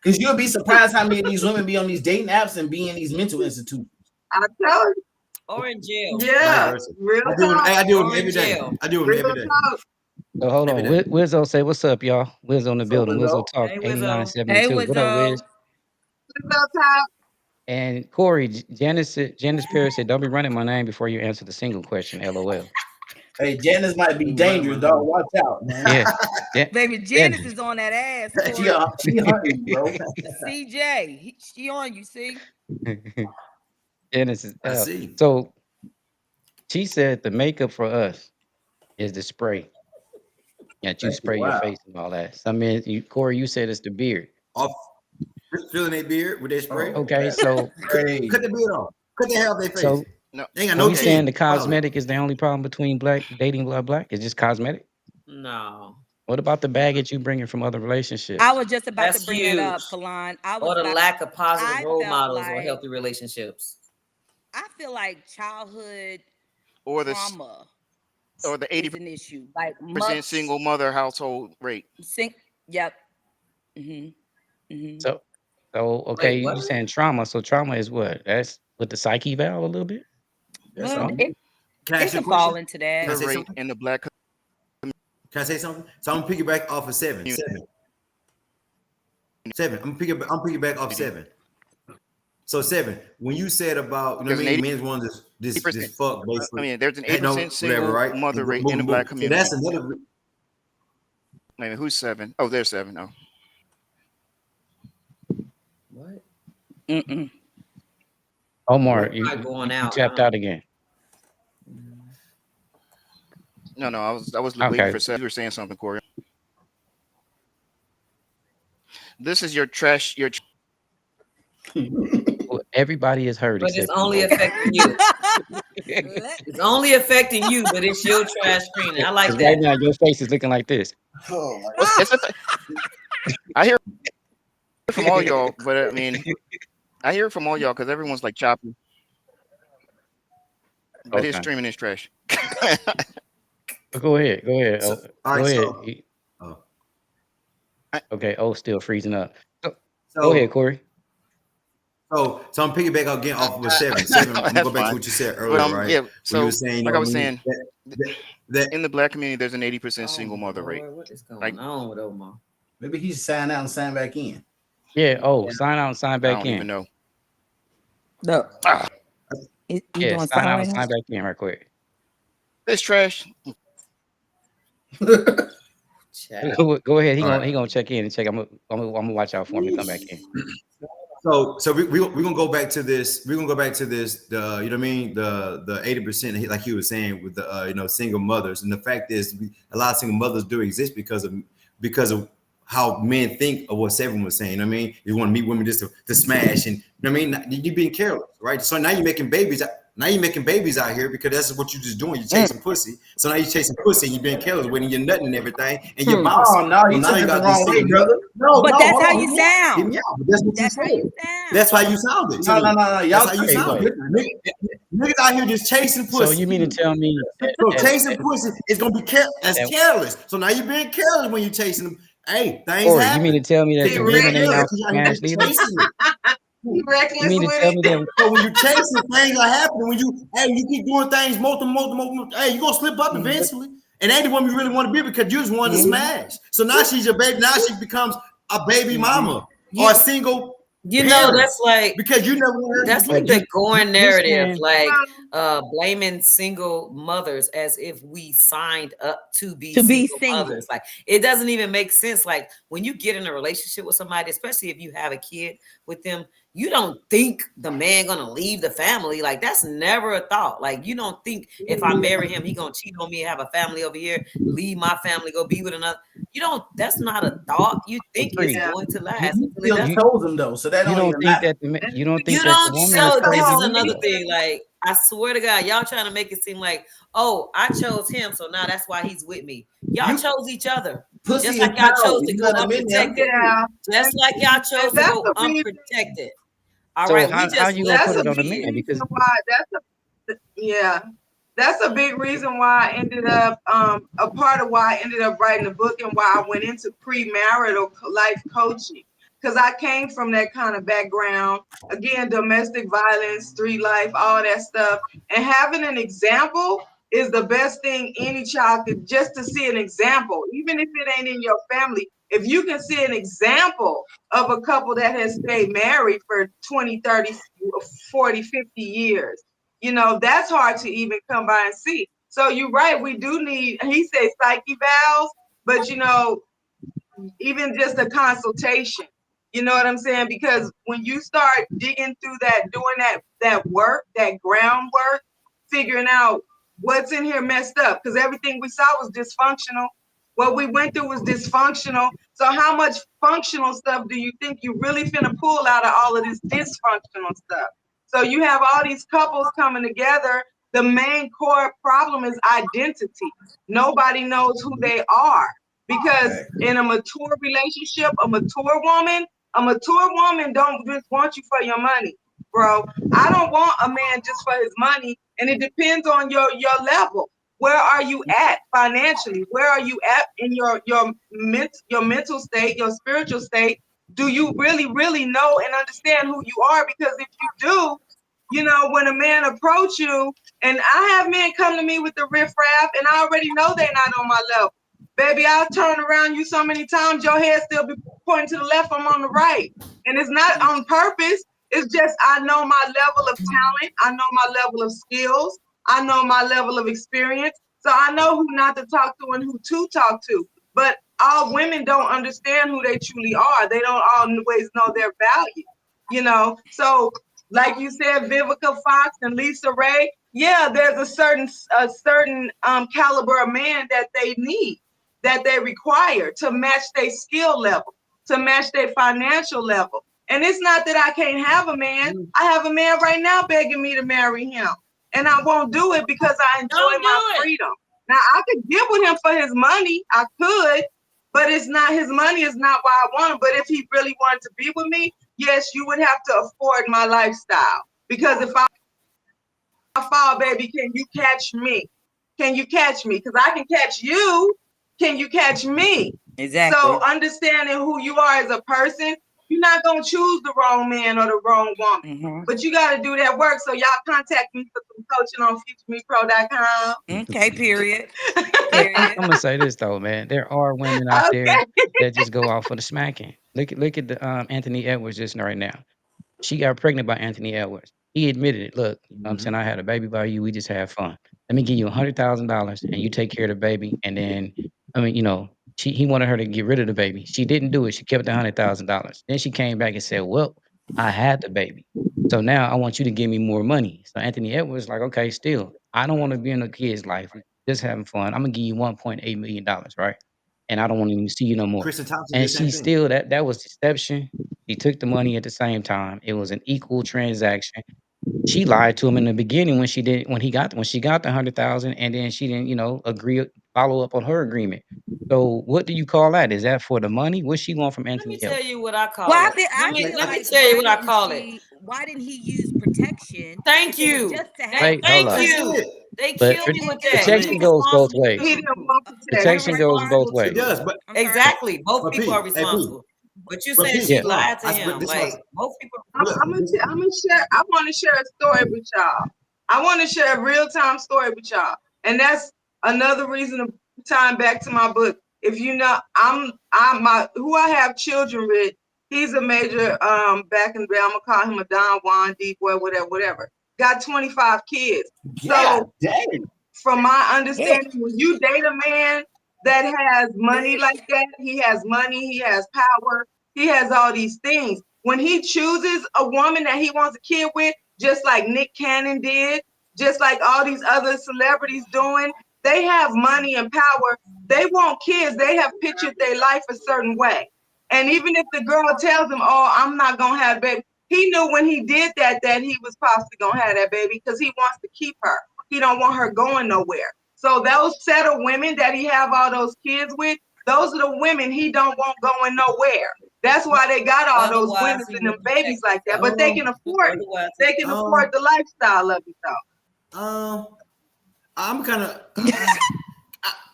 Because you'll be surprised how many of these women be on these dating apps and be in these mental institutions. I tell you, Or in jail. Vice yeah, versa. real I do it. talk, I do Or it in every day. jail. I do it real every day. talk. So hold Every on. day. Wizzo say, "What's up, y'all?" Wizzo in the So, building. Wizzo Lizzo, talk Hey, Wizzo. hey, 8972. What up, Wiz? Wizzo. What's up, Top? And Corey, Janice Perry said, "Don't be running my name before you answer the single question." LOL. hey, Janice might be dangerous, dog. Watch out, man. Yeah. Jan- Baby, Jan- Janice is on that ass, she, Corey. she hunting, bro. CJ, she on you, see? Janice is I see. so she said the makeup for us is the spray that you spray your Wow. face and all that. Some men, Corey, you said it's the beard. Off filling their beard with their spray. Oh, Okay, that's so crazy. Cut the beard off. Cut the hair off their face. so No, They ain't got so no we saying the chin. Follow it. cosmetic is the only problem between black dating black? It's just cosmetic. No. What about the baggage you bringing from other I relationships? was just about to That's bring that up, huge. Falon. Or the lack of positive I role felt models or like healthy relationships. I feel like childhood or trauma the is 80% an issue. Like single mother household rate. yep. Mm-hmm. Mm-hmm. So okay, Wait, what? you saying trauma? So trauma is what? That's with the psyche valve a little bit. That's Well, all. Can I it ask you a can fall question? into Can I that. say Rate something? in the black Can I say something? So I'm gonna piggyback off of seven. community. I'm piggyback off seven. So seven, when you said about There's an men's one this 80%. fuck basically. There's an No, 80% whatever, single right? mother rate in the Boom, black boom. So community. that's another. Wait a minute, who's 7? Oh, there's 7. Oh, What? Mm-mm. Omar, What am I going you out? tapped out again. no, I was waiting Okay. for 7. You were saying something, Corey. This is your trash. Well, everybody is hurt But it's except you, only Omar. affecting you. Let- It's only affecting you, but it's your trash screening. I like Because right that. now your face is looking like this. Oh my What's, it's, I hear from all y'all, but I hear from all y'all because everyone's like choppy. But his Okay. streaming is trash. Go ahead. Go ahead. So, all Go right, ahead. oh, Okay. Oh, still freezing up. Go so ahead, Corey. so I'm piggyback again off with seven. Seven. I'm gonna That's go back to fine. what you said But earlier, right? yeah. When you So were saying, like I was saying, that in the black community, there's an 80% Oh, single mother rate. Lord, what is going Like on with Omar? Maybe he sign out and sign back in. Yeah. Oh, sign out and sign I back don't even in. know. No. Ah, You Yeah. doing Sign sign out and language? sign back in right quick. it's trash. Chat. Go ahead. He all gonna right. he gonna check in and check. I'm gonna watch out for him to come back in. So we're gonna go back to this. We're gonna go back to this. The you know what I mean. The 80%, like he was saying, with the single mothers, and the fact is, a lot of single mothers do exist because of how men think of what Seven was saying. You know what I mean, you want to meet women just to smash, and you know what I mean, you being careless, right? So now you're making babies. Now you're making babies out here because that's what you're just doing. You're chasing pussy. So now you're chasing pussy and you're being careless with your nutting and everything, and you're bouncing. Oh no, So you now took you it the got wrong these way, single brother. no, But no, that's hold how on, you hear me out. Hear sound. me out. But that's what That's how you you said. sound. That's how you sounded to No, me. no. That's Y'all how you crazy. sounded. Niggas out here just chasing So pussy. you mean to tell me So chasing pussy is gonna be that careless. So now you're being careless when you're chasing them. Hey, things Corey? You mean happen to tell me that because He the you're being women ain't careless out reckless. to because you're smash just neither? chasing it. He You reckless mean to with tell me it. that? So when you're chasing, things are happening. When you keep doing things multiple, hey, you're gonna slip up eventually. And ain't the woman you really want to be because you just wanted to smash. So now she's your baby. Now she becomes a baby mama or a single You know, parent that's like because you never wanted that's to like be. the going You narrative, saying like Um, blaming single mothers as if we signed up to be To be single single. mothers. Like it doesn't even make sense. Like when you get in a relationship with somebody, especially if you have a kid with them, you don't think the man gonna leave the family. Like that's never a thought. Like you don't think if I marry him, he gonna cheat on me, have a family over here, leave my family, go be with another. You don't. That's not a thought. You think it's Bree? yeah. going to last You You until it still doesn't. you chose him though, so that you don't don't even think matter. that you don't think You that the don't. woman is So this crazy is with another you? thing. Like I swear to God, y'all trying to make it seem like, oh, I chose him, so now that's why he's with me. Y'all You chose each other, pussy just is like y'all power. chose to You go gotta admit now. unprotected. Yeah. Just like y'all chose And to that's go the reason. unprotected. All So right, we how just you gonna left That's put a it some on the big man? kids. Because reason why. Yeah. That's a big reason why I ended up a part of why I ended up writing the book and why I went into premarital life coaching because I came from that kind of background. Again, domestic violence, street life, all that stuff. And having an example is the best thing any child could, just to see an example, even if it ain't in your family. If you can see an example of a couple that has stayed married for 20, 30, 40, 50 years, you know, that's hard to even come by and see. So you're right, we do need, he said psyche valves, but you know, even just a consultation. You know what I'm saying? Because when you start digging through that, doing that work, that groundwork, figuring out what's in here messed up, because everything we saw was dysfunctional. What we went through was dysfunctional. So how much functional stuff do you think you really finna pull out of all of this dysfunctional stuff? So you have all these couples coming together. The main core problem is identity. Nobody knows who they are. Because in a mature relationship, a mature woman don't just want you for your money, bro. I don't want a man just for his money, and it depends on your level. Where are you at financially? Where are you at in your mental state, your spiritual state? Do you really know and understand who you are? Because if you do, you know, when a man approach you, and I have men come to me with the riffraff, and I already know they're not on my level. Baby, I'll turn around you so many times, your head still be pointing to the left, I'm on the right. And it's not on purpose. It's just I know my level of talent. I know my level of skills. I know my level of experience. So I know who not to talk to and who to talk to. But all women don't understand who they truly are. They don't always know their value, you know? So like you said, Vivica Fox and Lisa Ray, yeah, there's a certain caliber of man that they need, that they require to match their skill level, to match their financial level. And it's not that I can't have a man. I have a man right now begging me to marry him. And I won't do it because I enjoy my freedom. Now I could get with him for his money. I could, but it's not his money is not why I want him. But if he really wanted to be with me, yes, you would have to afford my lifestyle. Because if I fall, baby, can you catch me? Can you catch me? Because I can catch you. Can you catch me? Exactly. So understanding who you are as a person, you're not gonna choose the wrong man or the wrong woman. But you got to do that work. So y'all contact me for some coaching on futuremepro.com. Okay, period. Hey, I'm gonna say this though, man. There are women out there that just go out for the smacking. Look at the Anthony Edwards just right now. She got pregnant by Anthony Edwards. He admitted it. Look, you know what I'm saying? I had a baby by you. We just had fun. Let me give you $100,000 and you take care of the baby. And then, I mean, you know, he wanted her to get rid of the baby. She didn't do it. She kept the $100,000. Then she came back and said, well, I had the baby. So now I want you to give me more money. So Anthony Edwards like, okay, still, I don't want to be in a kid's life. We're just having fun. I'm gonna give you $1.8 million, right? And I don't want to even see you no more. Kristen Thompson did And the same she thing. still that was deception. He took the money at the same time. It was an equal transaction. She lied to him in the beginning when she got the 100,000, and then she didn't, you know, follow up on her agreement. So what do you call that? Is that for the money? What she want from Let me Anthony tell Edwards? you what I call Well, it. I feel Let me like tell you what I call it. why didn't he use protection? Thank If it's you. just to have Wait, hold Thank up. you. They But kill me with that. protection Who's goes both responsible? ways. He didn't want Protection protection. goes both It ways. does, but I'm sorry. Exactly. Both but people P, are hey, P, responsible. But you but saying P, she Yeah. hold on. lied to But him. this Like was both people. I'm gonna share. I want to share a story with y'all. I want to share a real time story with y'all, and that's another reason to time back to my book. If you know, I'm my who I have children with. He's a major back in the day. I'm gonna call him a Don Juan D boy, whatever. Got 25 kids. So from my understanding, when you date a man that has money like that, he has money, he has power, he has all these things. When he chooses a woman that he wants a kid with, just like Nick Cannon did, just like all these other celebrities doing, they have money and power. They want kids. They have pictured their life a certain way. And even if the girl tells him, oh, I'm not going to have a baby, he knew when he did that he was possibly going to have that baby because he wants to keep her. He don't want her going nowhere. So those set of women that he have all those kids with, those are the women he don't want going nowhere. That's why they got all those women and them babies like that. But they can afford it. They can afford the lifestyle of it though. I'm kind of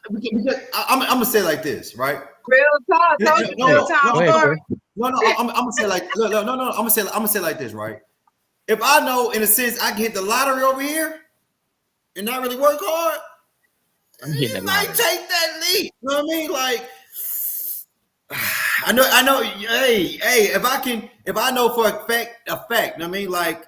I'm gonna say it like this, right? Real talk. Those are real time Go ahead, stories. sir. I'm gonna say like, look, no. I'm gonna say like this, right? If I know, in a sense, I can hit the lottery over here and not really work hard, I'm hitting you the might lottery. take that leap. You know what I mean? Like, I know. Hey, if I know for a fact, you know what I mean? Like,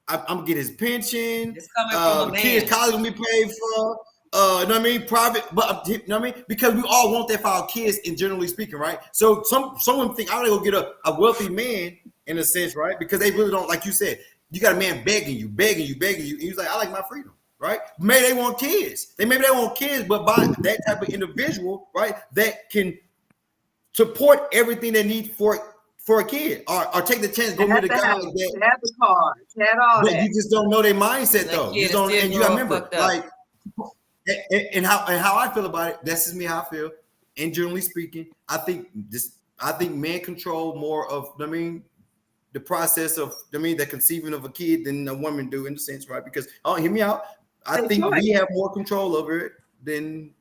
I'm gonna get his pension. It's coming from a Kids' man. college gonna be paid for. You know what I mean? Private, but you know what I mean? Because we all want that for our kids, and generally speaking, right? So someone think I gotta go get a wealthy man in a sense, right? Because they really don't, like you said, you got a man begging you. And he's like, I like my freedom, right? Maybe they want kids. Maybe they want kids, but by that type of individual, right, that can support everything they need for a kid, or take the chance, go Have meet a the guy house, that, have the car, have all but that. you just don't know their mindset That though. You kid just is don't, still and you gotta growing remember, fucked up. like, and how I feel about it. That's just me how I feel. And generally speaking, I think men control more of, I mean, the process of, I mean, the conceiving of a kid than a woman do, in the sense, right? Because, hear me out. I They think choice. we have more control over it than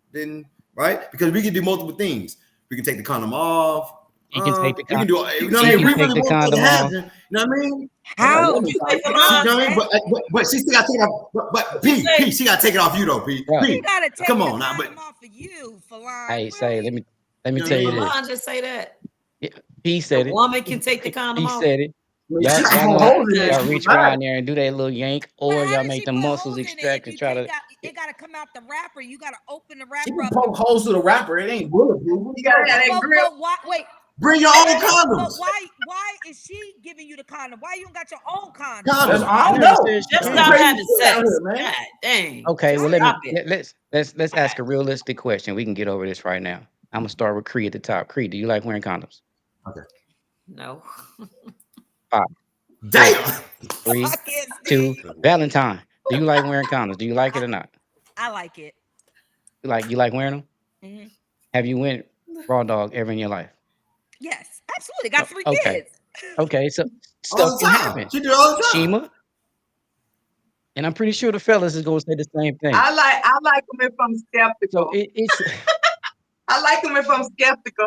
right, because we can do multiple things. We can take the condom off. You can take the We can do, you know what I you mean? can We take really the want that to condom off. happen. You know what I mean? How? What you say, She, Phalon? you know what I mean? But she still got to take it off. But P, she got to take it off you though, P. Right. He gotta take Come the on now, but condom off of you, Phalon. Hey, say, let me you know tell you what I mean? this. Phalon just say that. Yeah, he A said it. woman can take the condom He off. said it. She got Y'all more gonna holes in there. y'all She reach was around there and do that little yank, But or how y'all does make she the put muscles holes in it extract if and you try take to. out? It gotta come out the wrapper. You gotta open the She wrapper can up. poke holes through the wrapper. It ain't bulletproof. You gotta have that grip. But why? Wait. Bring your own But condoms. why is she giving you the condom? Why you don't got your own condom? That's, Condoms. I I don't never know. said she Just Some can't. stop crazy having shit out sex. here, man. God dang. Okay, Just well stop it. let's ask a realistic question. We can get over this right now. I'm gonna start with Cree at the top. Cree, do you like wearing condoms? No. 5, 4, Damn. 3, Fuck it, 2. Steve. Valentine, do you like wearing condoms? Do you like it or not? I like it. You like wearing them? Mhm. Have you went raw dog ever in your life? Yes, absolutely. Got 3 Okay, kids. okay. So stuff All the can time. happen. She do it all the time. Shima, and I'm pretty sure the fellas is gonna say the same thing. I like them if I'm So skeptical. it's I like them if I'm skeptical.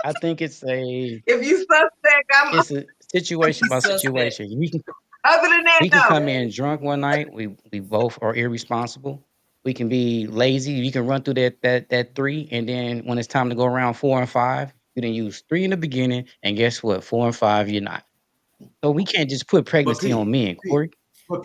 I think it's a If you suspect, I'm situation by Suspect. situation. other than that, We can no. come in drunk one night. We both are irresponsible. We can be lazy. You can run through that 3, and then when it's time to go around 4 and 5, you didn't use 3 in the beginning, and guess what? 4 and 5, you're not. So we can't just put But pregnancy on men, Corey.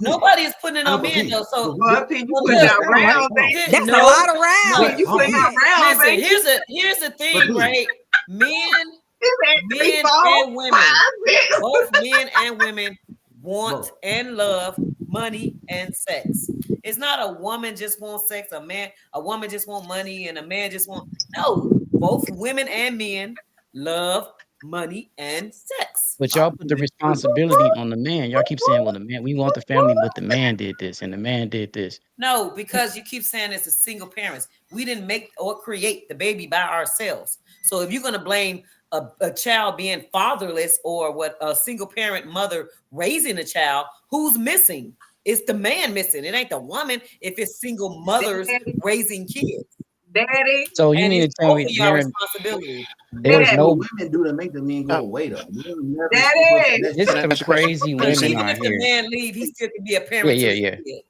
Nobody is putting it I know, on but men though. So Well, P, you well, putting look, out Sound right. rounds, ain't here- That's no, a lot of no. rounds. you? Putting out rounds, Listen, ain't you? here's the But thing, P, right? Men, This ain't 3, men 4, and women, 5, 6. both men and women want bro. and love money and sex. It's not a woman just wants sex, a woman just want money, and a man just want no. Both women and men love money and sex. But y'all put the responsibility on the man. Y'all keep saying, well, the man, we want the family, but the man did this and the man did this. No, because you keep saying it's a single parents. We didn't make or create the baby by ourselves. So if you're going to blame a child being fatherless or what a single parent mother raising a child, who's missing? It's the man missing. It ain't the woman if it's single mothers Daddy, raising kids. daddy, So you And mean to it's tell both me of y'all responsibility. there's daddy, no women do to make the men go away though. Men never daddy. this Can is I some ask a question? crazy Because women even out if the here. man leave, he still can be a Yeah, parent to his yeah. kid.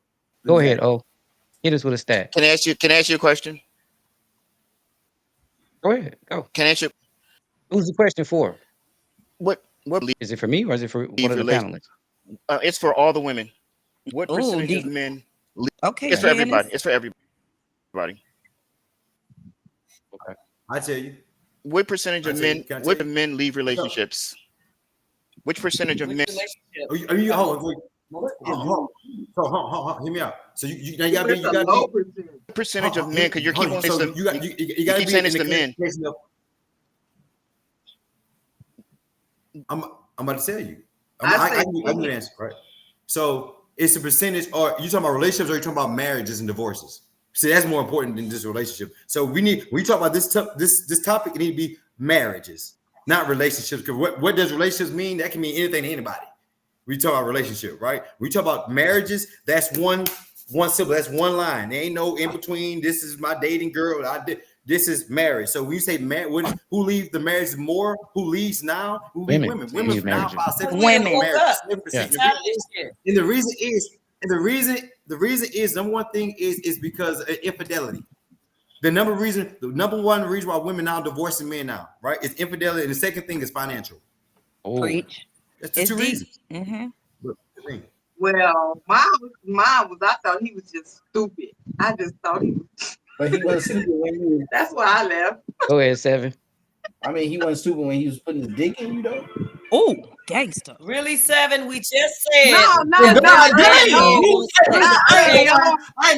Go ahead, hit us with a stat. Can I ask you a question? Go ahead, go. Can I ask you Who's the question for? what Is it for me or is it for one leave of the relation? panelists? It's for all the women. What Oh, percentage of deep. men? Okay, It's for Janice. everybody. It's for everybody. Okay. I tell you. What percentage of I tell you, men? can I tell What you? men leave relationships? Which percentage of Which men? relationship? Are you hold on, wait. Most Hold on. Hear me out. So you gotta It's a be low percentage. What percentage of men? Because you keep on so saying you you gotta keep be saying in it's the the men. classification of, I'm about to tell you. I say I can answer, right? So it's a percentage, or you talking about relationships, or you talking about marriages and divorces? See, that's more important than just relationship. So when we talk about this topic, it need to be marriages, not relationships. Because what does relationships mean? That can mean anything to anybody. We talk about relationship, right? We talk about marriages. That's one symbol. That's one line. There ain't no in between. This is my dating girl. I did. This is marriage. So when you say who leaves the marriage more? Who leaves now? Who leave Women women? Women leave now marriages. about 7% We of done Women. woke marriages. up. 7%. Yeah. We tired of this shit. And the reason is number one thing is because of infidelity. The number one reason why women now divorcing men now, right? Is infidelity, and the second thing is financial. Oh, Preach. That's the It's two deep. reasons. Mm-hmm. But, Well, mine was I thought he was just stupid. I just thought he was. But he wasn't stupid when he was. That's why I left. go ahead, Seven. I mean, he wasn't stupid when he was putting his dick in you, though. Oh, gangster. Really, Seven? We just No, said no, Well, that no, God women dang, and men no. you want said sex. Not I ain't early the on,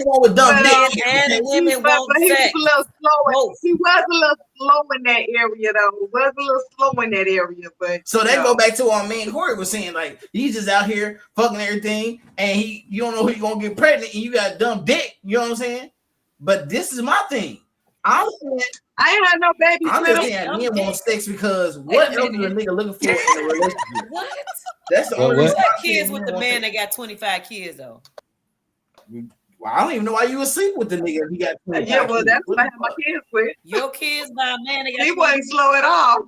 one with dumb but dick. Men and women but want he was sex. a little slow. Both. He was a little slow in that area, though. He was a little slow in that area, but So you that know. go back to what me and Corey was saying. Like, he's just out here fucking everything, and you don't know who you gonna get pregnant, and you got dumb dick. You know what I'm saying? But this is my thing. I'm saying, I ain't had no babies I'm with just him. saying, Dumb men dick. want sex because Wait what a else is a minute. nigga looking for in a relationship? What? That's the Well, only what? reason Who I'm got saying kids with men the want man sex. that got 25 kids though? Well, I don't even know why you would sleep with the nigga if he got 25 Yeah, well, kids. that's What what I the had my fuck? kids with. Your kids by a man that got He 20. wasn't slow at all.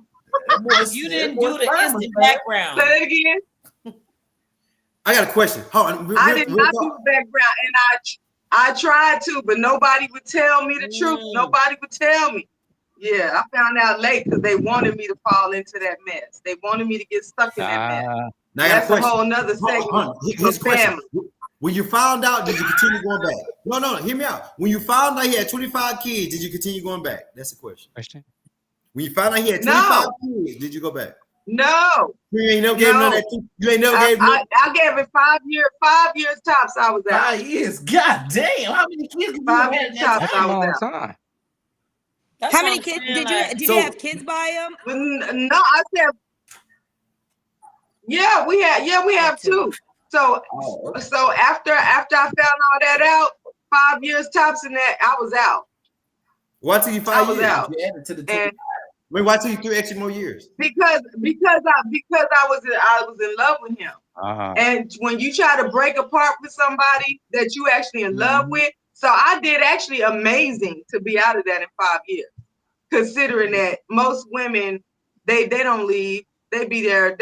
That boy, You that didn't boy do the sperm was instant fast. background. Say it again. I got a question. Hold on, I did not do the background, and I tried to, but nobody would tell me the truth. Nobody would tell me. Yeah, I found out late because they wanted me to fall into that mess. They wanted me to get stuck in that mess. Now I got a That's a question. whole nother segment Here's for a question. family. When you found out, did you continue going back? No, hear me out. When you found out he had 25 kids, did you continue going back? That's the question. Question. When you found out he had 25 No, kids, did you go back? no, You ain't never gave him none of no. that. You ain't never gave him. I gave it 5 years. 5 years tops. I was out. 5 years. God damn. How many kids can you 5 have years at that tops. That's a I was long out. time. That's How what many I'm kids saying, did you like, did So- you have kids by him? No, I said, yeah, we have two. So Oh, okay. so after I found all that out, 5 years tops in that, I was out. Why took you I 5 was years? out. You added to the And Wait, why took you 3 extra more years? because I was in love with him. And when you try to break apart with somebody that you actually in love with, so I did actually amazing to be out of that in 5 years. Considering that most women they don't leave, they'll be there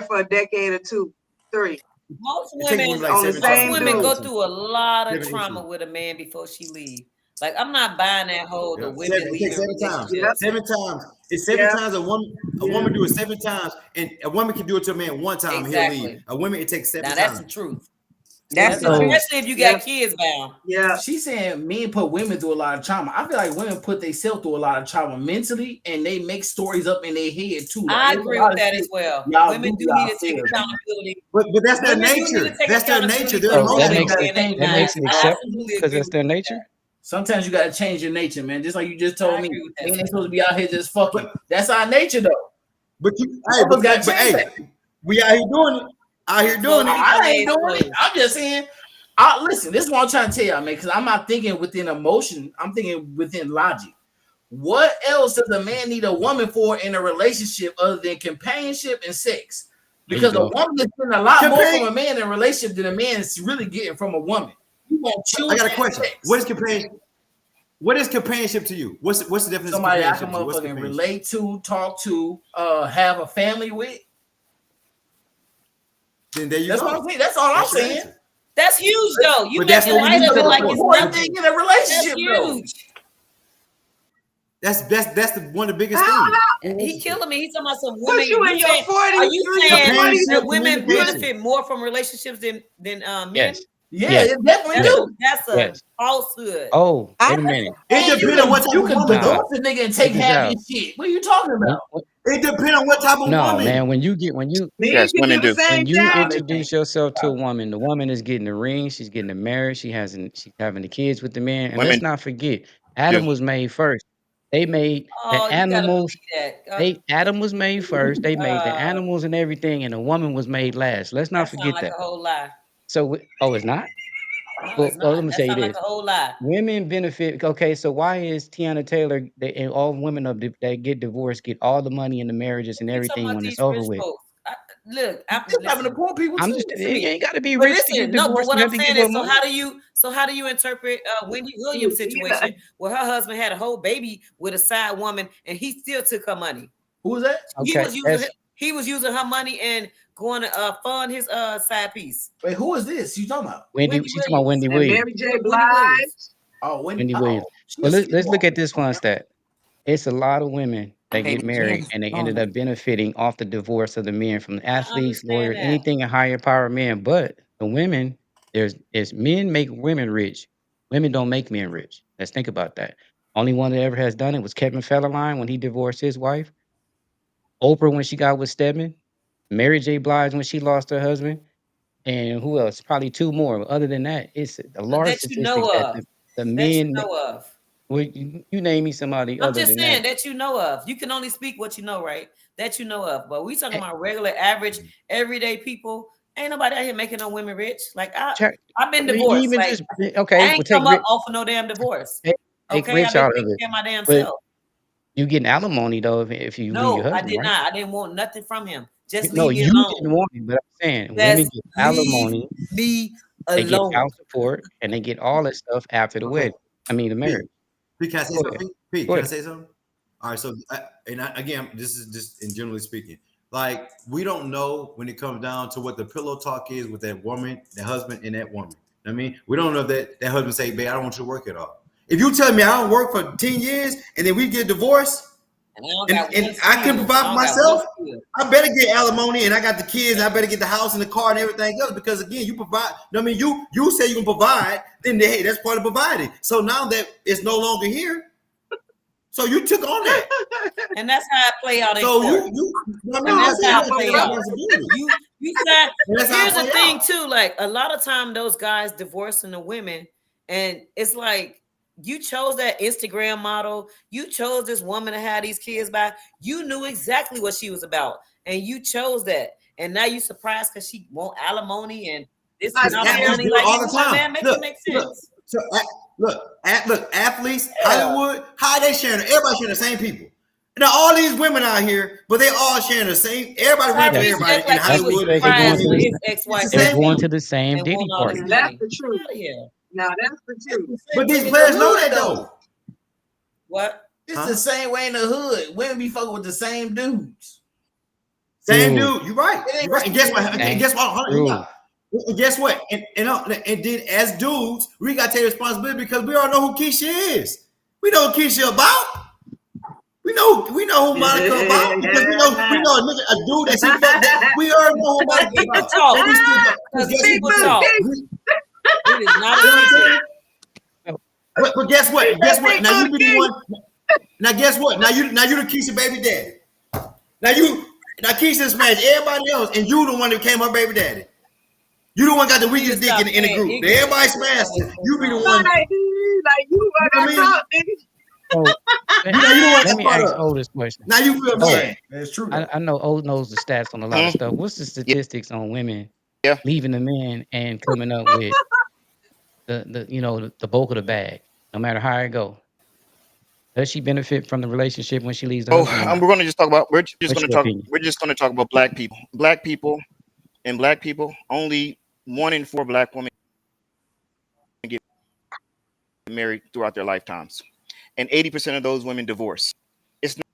for a decade or 2, 3. most It take women, women like on the 7 most same times. women go dude. through a lot of 7 trauma issues. with a man before she leave. Like, I'm not buying that whole the Yeah. women It takes leaving 7 times. relationships. 7 times. It's 7 Yeah. times a woman do it 7 times, and a woman can do it to a man 1 time. He'll Exactly. leave. A woman it takes 7 Now that's the times. truth. That's the So- truth. Especially if you got kids bound. Yeah. She's saying men put women through a lot of trauma. I feel like women put themselves through a lot of trauma mentally, and they make stories up in their head too. Like, I there's a agree lot with of that shit as well. y'all Women do do need to take yourselves. accountability. But that's their Women do need to nature. take That's their accountability nature. for They're the So emotional. that mistakes makes they it made in that their makes lives. it I acceptable absolutely because agree that's with their that. nature. Sometimes you gotta change your nature, man. Just like you just I told me. agree with that. Men ain't supposed to be out here just fucking. That's our nature, though. But Motherfuckers gotta change that. we out here doing it. Out here doing it. I ain't doing it. I'm just saying. Listen, this is what I'm trying to tell y'all, man. Because I'm not thinking within emotion. I'm thinking within logic. What else does a man need a woman for in a relationship other than companionship and sex? There you Because a go. woman is getting a lot more from a man in a relationship than a man is really getting from a woman. You want children? I got a question. sex. What is companionship to you? What's the definition Somebody I of can companionship to you? What's motherfucking companionship? relate to, talk to, have a family with. Then there you That's go. what I'm saying. That's all That's I'm your saying. answer. That's huge, though. You But that's making what we light need of to it like look it's for. Important nothing. thing in a That's relationship, though. huge. That's one of the biggest How- things. He killing me. He's talking about some Cause women. you in your 40s. Are you You in your saying 40s. that women communication. benefit more from relationships than men? Yes. Yeah, Yes. it definitely That's do. a Yes. falsehood. Oh, I- wait a minute. It depends on what type You of can woman. Nah. divorce a nigga and take Check this half out. his shit. What are you talking about? It depends on what type of No, woman. man. When you Men Yes, can women do the do. same when you thing. introduce yourself to a woman, the woman is getting the ring, she's getting the marriage, she's having the kids with the man. And let's Women not forget, Adam do. was made first. They made the Oh, you gotta animals. believe that. Adam was made first. They made the animals and everything, and the woman was made last. Let's not That sounds forget like that. a whole lie. So, it's not. No, Well, it's not. let me That tell you sounds like this: a whole lie. women benefit. Okay, so why is Tiana Taylor and all women that get divorced get all the money in the marriages and We talking everything about when these it's over rich with? folks. look, It's having to poor people I'm too. just listen to you me. ain't got to be But rich to get listen, no, but divorced. what You I'm have to saying give is, up money. so how do you interpret Wendy Williams' situation where her husband had a whole baby with a side woman and he still took her money? Who was that? Okay, He was using her money and going to fund his side piece. Wait, who is this you talking about? Wendy. She's talking about Wendy And Williams. Mary J. Wendy Williams. Blige. Oh, Wendy. Wendy Williams. Oh, she Well, a let's look sleepwalker. at this one stat. It's a lot of women that get Baby married Janice and they is ended on up benefiting off the divorce of the men, from the I athletes, understand lawyers, that. anything in higher power men. But the women, it's men make women rich. Women don't make men rich. Let's think about that. Only one that ever has done it was Kevin Federline when he divorced his wife. Oprah when she got with Stedman. Mary J. Blige when she lost her husband. And who else? Probably two more. Other than that, it's a large That you know statistics that of. the That you men. know of. Well, you name me somebody I'm other just than saying that. that you know of. You can only speak what you know, right? That you know of. But we talking Eh, about regular, average, everyday people. Ain't nobody out here making no women rich. Like check- I've been divorced. Even Like just okay. I Well, ainch come up off of no damn divorce. take Okay, I've rich been out of taking it, care of my damn but self. you getting alimony though if you leave your No, I husband, did right? not. I didn't want nothing from him. Just No, leave me you alone. didn't want it, but I'm saying women Just get leave alimony, me they get alone. child support, and they get all that stuff after the Okay. wedding. I mean the Pete, marriage. Pete, can I say Go ahead. something? Pete, Go can I ahead. say something? All right. So, again, this is just in generally speaking. Like, we don't know when it comes down to what the pillow talk is with that woman, that husband, and that woman. I mean, we don't know if that husband say, "Babe, I don't want you to work at all." If you tell me I don't work for 10 years and then we get divorced And I don't and, got one and I can skill. provide I for don't got one myself, skill. I better get alimony and I got the kids and I better get the house and the car and everything else because again, you provide. I mean, you say you can provide, then hey, that's part of providing. So now that it's no longer here, so you took on that. And that's how I play out in So court. And that's how I play out. You said here's the thing too. Like a lot of time those guys divorcing the women, and it's like you chose that Instagram model, you chose this woman to have these kids by. You knew exactly what she was about, and you chose that. And now you surprised because she want alimony and this alimony. Like all the time. Man, make it make sense. Look, athletes, Hollywood, how they sharing? Everybody sharing the same people. Now all these women out here, but they all sharing the same. Everybody rent to everybody in Hollywood. They're going to the same Diddy party. That's the truth. Now that's the truth. But these players know that though. What? It's the same way in the hood. Women be fucking with the same dudes. Same dude. You're right. You're right. And guess what? And guess what? And guess what? And then as dudes, we gotta take responsibility because we all know who Keisha is. We know who Keisha about. We know who Monica about because we know a dude that she fucked that we already know who Monica about. Because people talk. It is not a secret. But guess what? Guess what? Now you be the one. Now guess what? Now you the Keisha baby daddy. Now Keisha smashed everybody else, and you the one that became her baby daddy. You the one got the weakest dick in the group. Everybody smashed it. You be the one. Like you are gonna talk, nigga. Let me ask O this question. Now you feel bad. It's true. I know O knows the stats on a lot of stuff. What's the statistics on women leaving the men and coming up with the bulk of the bag, no matter how it go? Does she benefit from the relationship when she leaves the husband? We're going to just talk about. We're just going to talk about black people. Black people, only 1 in 4 black women get married throughout their lifetimes, and 80% of those women divorce. It's not,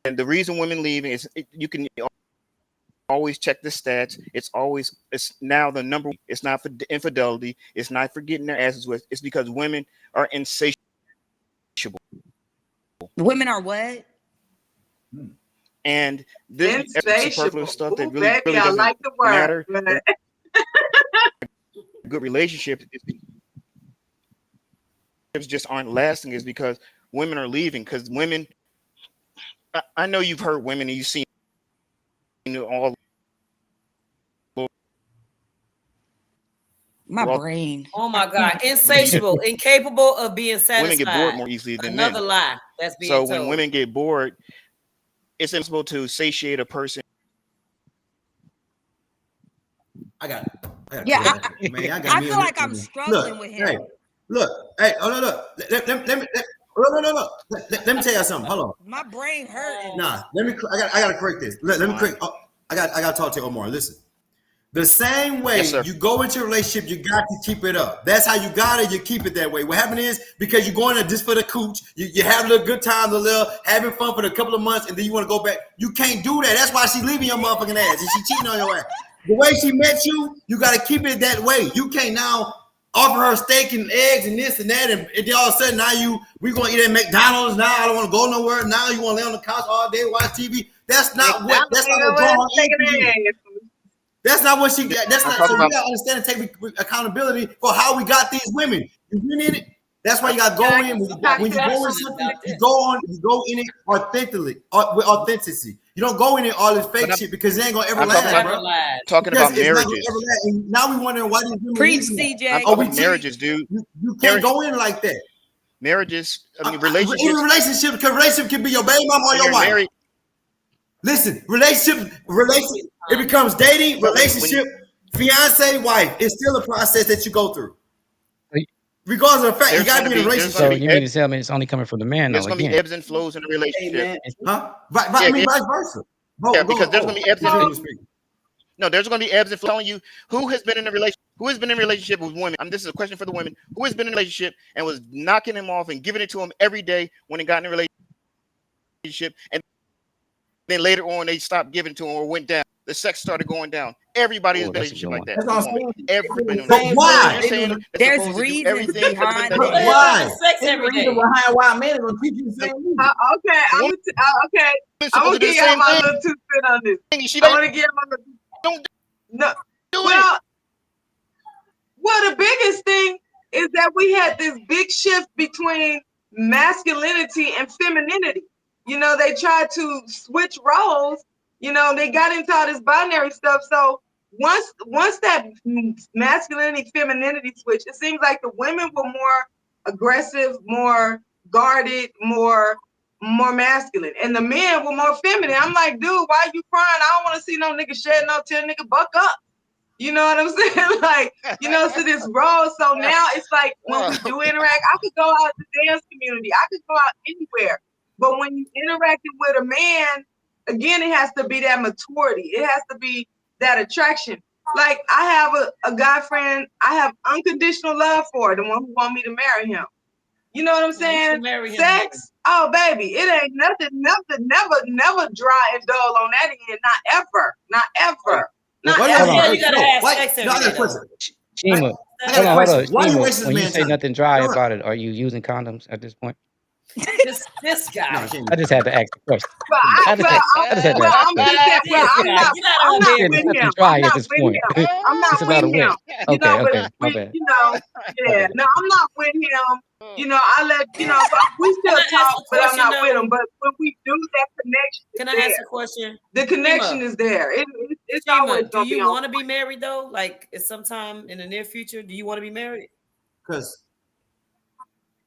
and the reason women leave is you can always check the stats. It's now the number. It's not for infidelity. It's not for getting their asses with. It's because women are insatiable. Women are what? And this superfluous stuff that really doesn't like the word. matter. Good relationship just aren't lasting is because women are leaving. Because women, I know you've heard women and you've seen all. My brain. Oh my God. Insatiable, incapable of being satisfied. Women get bored more easily than Another men. lie that's being told. when women get bored, it's impossible to satiate a person. I got Yeah, I feel like I'm struggling with him. Hey, look. Let me tell you something. Hold on. My brain hurting. Nah, I gotta correct this. Let me correct. I got to talk to you, Omar. Listen. The same way Yes, sir. you go into a relationship, you got to keep it up. That's how you got it. You keep it that way. What happened is because you're going there just for the cooch, you have a good time, a little having fun for a couple of months, and then you want to go back. You can't do that. That's why she's leaving your motherfucking ass and she cheating on your ass. The way she met you, you got to keep it that way. You can't now offer her steak and eggs and this and that, and then all of a sudden now we're gonna eat at McDonald's. Now I don't want to go nowhere. Now you want to lay on the couch all day watch TV. That's not what draw her into you. That's not what she got. That's not. So you gotta understand and take accountability for how we got these women. You in it. That's why you gotta go in. When you go in something, you go in it authentically, with authenticity. You don't go in it all this fake shit because it ain't gonna ever last, bro. Talking about marriages. And now we wondering why these women. Preach, CJ. Oh, marriages, dude. You can't go in like that. Marriages. I mean, relationships. Even relationship can be your baby mama or your wife. Married. Listen, relationship. It becomes dating, relationship, fiance, wife. It's still a process that you go through. Regardless of the fact, you got to be in a relationship. So you mean to tell me it's only coming from the man? There's going to be ebbs and flows in a relationship. Huh? I mean, vice versa. Because there's going to be ebbs and flows. No, there's going to be ebbs and flows. You who has been in a relationship? Who has been in a relationship with women? This is a question for the women. Who has been in a relationship and was knocking him off and giving it to him every day when he got in a relationship, and then later on they stopped giving to him or went down. The sex started going down. Everybody is in a relationship like that. Everybody. But why? There's reasons behind it. Why? Sex every day. Behind why men are gonna teach you the same thing. Okay, I'm gonna give y'all my little 2 cents on this. I'm gonna give my little. Well, the biggest thing is that we had this big shift between masculinity and femininity. You know, they tried to switch roles. You know, they got into all this binary stuff. So once that masculinity, femininity switch, it seems like the women were more aggressive, more guarded, more masculine, and the men were more feminine. I'm like, dude, why are you crying? I don't want to see no nigga shed no tear, nigga, buck up. You know what I'm saying? Like, you know, so this role. So now it's like when we do interact, I could go out to the dance community. I could go out anywhere. But when you interacting with a man, again, it has to be that maturity. It has to be that attraction. Like, I have a guy friend, I have unconditional love for, the one who want me to marry him. You know what I'm saying? Sex, oh baby, it ain't nothing, never dry and dull on that end. Not ever. You gotta have sex every day. Shima, hold on. Shima, when you say nothing dry about it, are you using condoms at this point? This guy. I just had to ask the question. I'm not with him. I'm not with him. You know, but you know, yeah. No, I'm not with him. You know, I let we still talk, but I'm not with him. But when we do, that connection. Can I ask a question? The connection is there. It's always do you want to be married though? Like, at sometime in the near future, do you want to be married? Because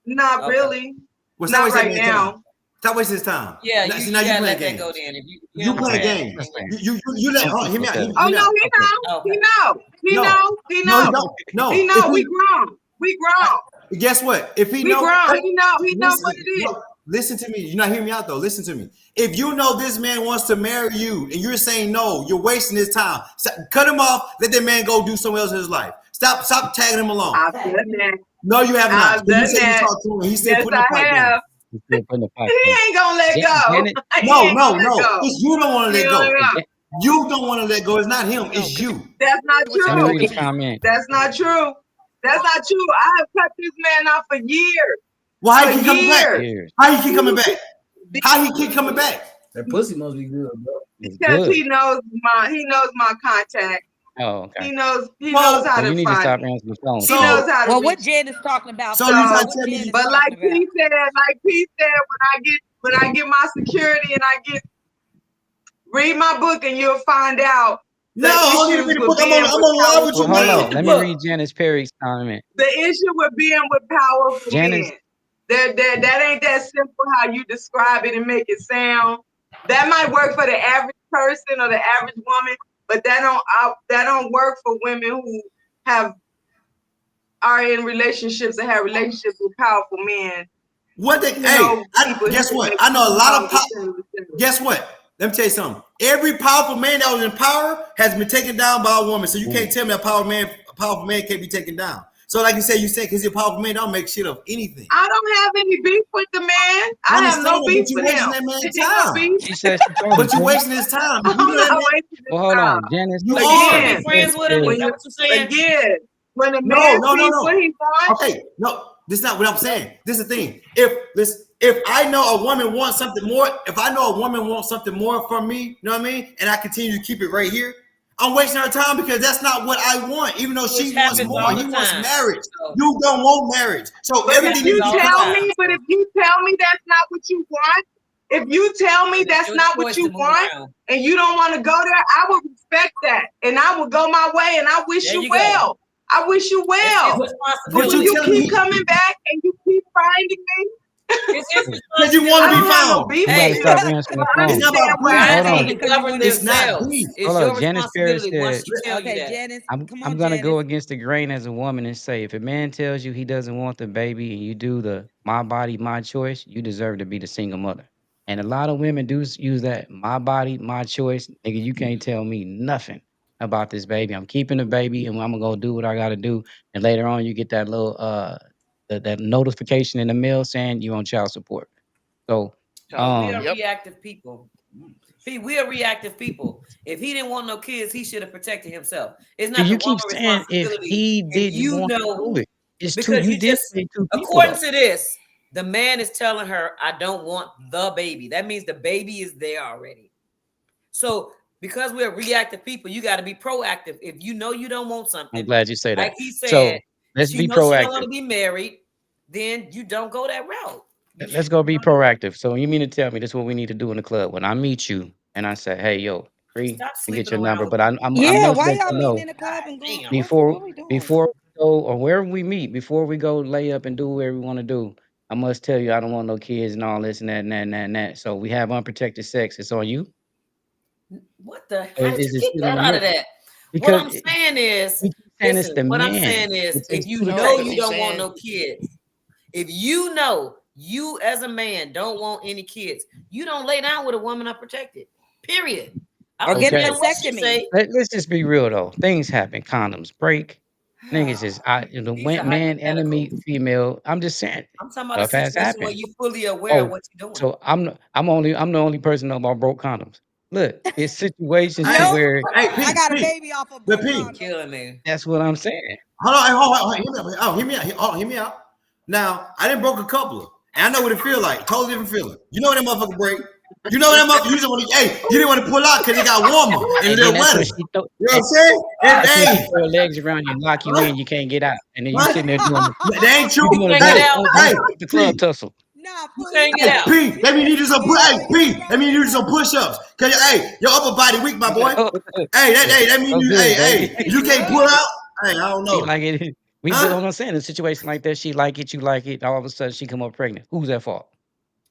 not really. Well, not right now. Stop wasting his time. Yeah, now, you play let a game. that go then. You play a game. You let hear me out. Oh no, he know. No, we grown. Guess what? If he know, he know what it is. Listen to me. You're not hearing me out though. Listen to me. If you know this man wants to marry you and you're saying no, you're wasting his time. Cut him off. Let that man go do something else in his life. Stop tagging him along. I've done that. No, you have not. I've done that. You talked to him. He said, yes, I have. He ain't gonna let go. No. It's you don't want to let go. You don't want to let go. It's not him. It's you. That's not true. Let me read a comment. That's not true. I have cut this man off for years. Well, how he keep coming back? How he keep coming back? How he keep coming back? That pussy must be good, bro. Because he knows my contact. Oh, okay. He knows how to you need to stop find. answering the phone. He knows how to. Well, what Jen is talking about. So but like P said, when I get my security and I read my book and you'll find out. No, I'm on live with you. Hold on. Let me read Janice Perry's comment. The issue with being with powerful men. That ain't that simple how you describe it and make it sound. That might work for the average person or the average woman, but that don't work for women who are in relationships and have relationships with powerful men. Guess what? I know a lot of guess what? Let me tell you something. Every powerful man that was in power has been taken down by a woman. So you can't tell me a powerful man can't be taken down. So like you said, because you're a powerful man, don't make shit of anything. I don't have any beef with the man. I have no beef with him. That man's No time. beef. She said she told But you. you're wasting his time. I'm not wasting his Well, hold time. on, Janice. You So you are. want to be friends with him? Is When that you, what you're saying? again, when a No, man no, no, sees no. what he wants, Okay, no, this is not what I'm saying. This is the thing. If I know a woman wants something more, if I know a woman wants something more from me, you know what I mean, and I continue to keep it right here, I'm wasting her time because that's not what I want. Even though she Which wants happens more, all he the wants time. marriage. So You don't want marriage. So but if everything you is all the tell time. me, but if you tell me that's not what you want, if you tell me it's that's your not what choice you to move want, around. and you don't want to go there, I will respect that, and I will go my way, and I wish There you you go. well. I wish you It's his well. But But when you responsibility. you tell keep me coming back and you keep finding me, It's his because you want I to be don't responsibility. have no found. beef You with gotta Hey, you. stop answering But the phone. It's not about understand what being. guys Hold I'm on. need saying. to Because you govern want to be It's not found. themselves. beef. It's Hold your on. Janice Perry responsibility once said, she tell you Okay, that. Janice, come on, I'm gonna Janice. go against the grain as a woman and say, if a man tells you he doesn't want the baby and you do the my body, my choice, you deserve to be the single mother. And a lot of women do use that my body, my choice. Nigga, you can't tell me nothing about this baby. I'm keeping the baby and I'm gonna go do what I gotta do. And later on, you get that little that notification in the mail saying you on child support. So But we are um Yep. reactive people. We are reactive people. If he didn't want no kids, he should have protected himself. It's not the you keep woman's saying if responsibility. he If didn't you want to know, do it, it's two. because You you did just, say two people according though. to this, the man is telling her, I don't want the baby. That means the baby is there already. So because we're reactive people, you got to be proactive. If you know you don't want I'm something, glad you say like that. he said, So let's she be knows she don't want proactive. to be married, then you don't go that route. Let's go be proactive. So you mean to tell me this is what we need to do in the club? When I meet you and I say, "Hey, yo, free, Stop and get sleeping your around number," with but I Yeah, must why let y'all you meeting know in the club God and going? damn. before What we doing? before we go or wherever we meet, before we go lay up and do whatever we want to do. I must tell you, I don't want no kids and all this and that and that and that and that. So we have unprotected sex. It's on you. What the? Or How did is you it get still that on out him? of that? What Because I'm saying is, we keep saying it's listen. the What I'm man. saying is, It if takes you two to know Because you tango. he's don't want saying no kids, if you know you as a man don't want any kids, you don't lay down with a woman unprotected. Period. I Or don't get give a a Okay. damn what she vasectomy. say. Let's just be real though. Things happen. Condoms break. Niggas is These are man and the hypotheticals. female. I'm just saying I'm talking about a stuff has situation where happened. you fully aware of Oh, what you're doing. so I'm the only person know about broke condoms. Look, it's situations to Hey, Nope. where hey, I P, got a P, baby off of but broke P. You condoms. killing me. that's what I'm saying. Hold on, hear me out. Hold on, hear me out. Now, I didn't broke a couple of, and I know what it feel like. Totally different feeling. You know what that motherfucker break. You know what that motherfucker. You just want to, hey, you didn't want to pull out because it got warmer and a And then little that's when wetter. she throw You know what I'm saying? And that's when she hey, throw her legs around you and lock you huh? in. You can't get out, and then you Huh? sitting there doing That ain't true. you doing You a can't get Hey, out. hey, the club P, tussle. Nah, You fool, you can't know get hey, what? out. P. You Let me know need what you you some. did Hey, when you P. got Let out me need there you some though? push-ups. Cause hey, your upper body weak, my boy. Oh, Hey, that mean oh, you. good, Hey, baby. you can't pull out. Hey, I don't She know. like it. We but Huh? I'm saying in a situation like that, she like it, you like it. All of a sudden, she come up pregnant. Who's at fault?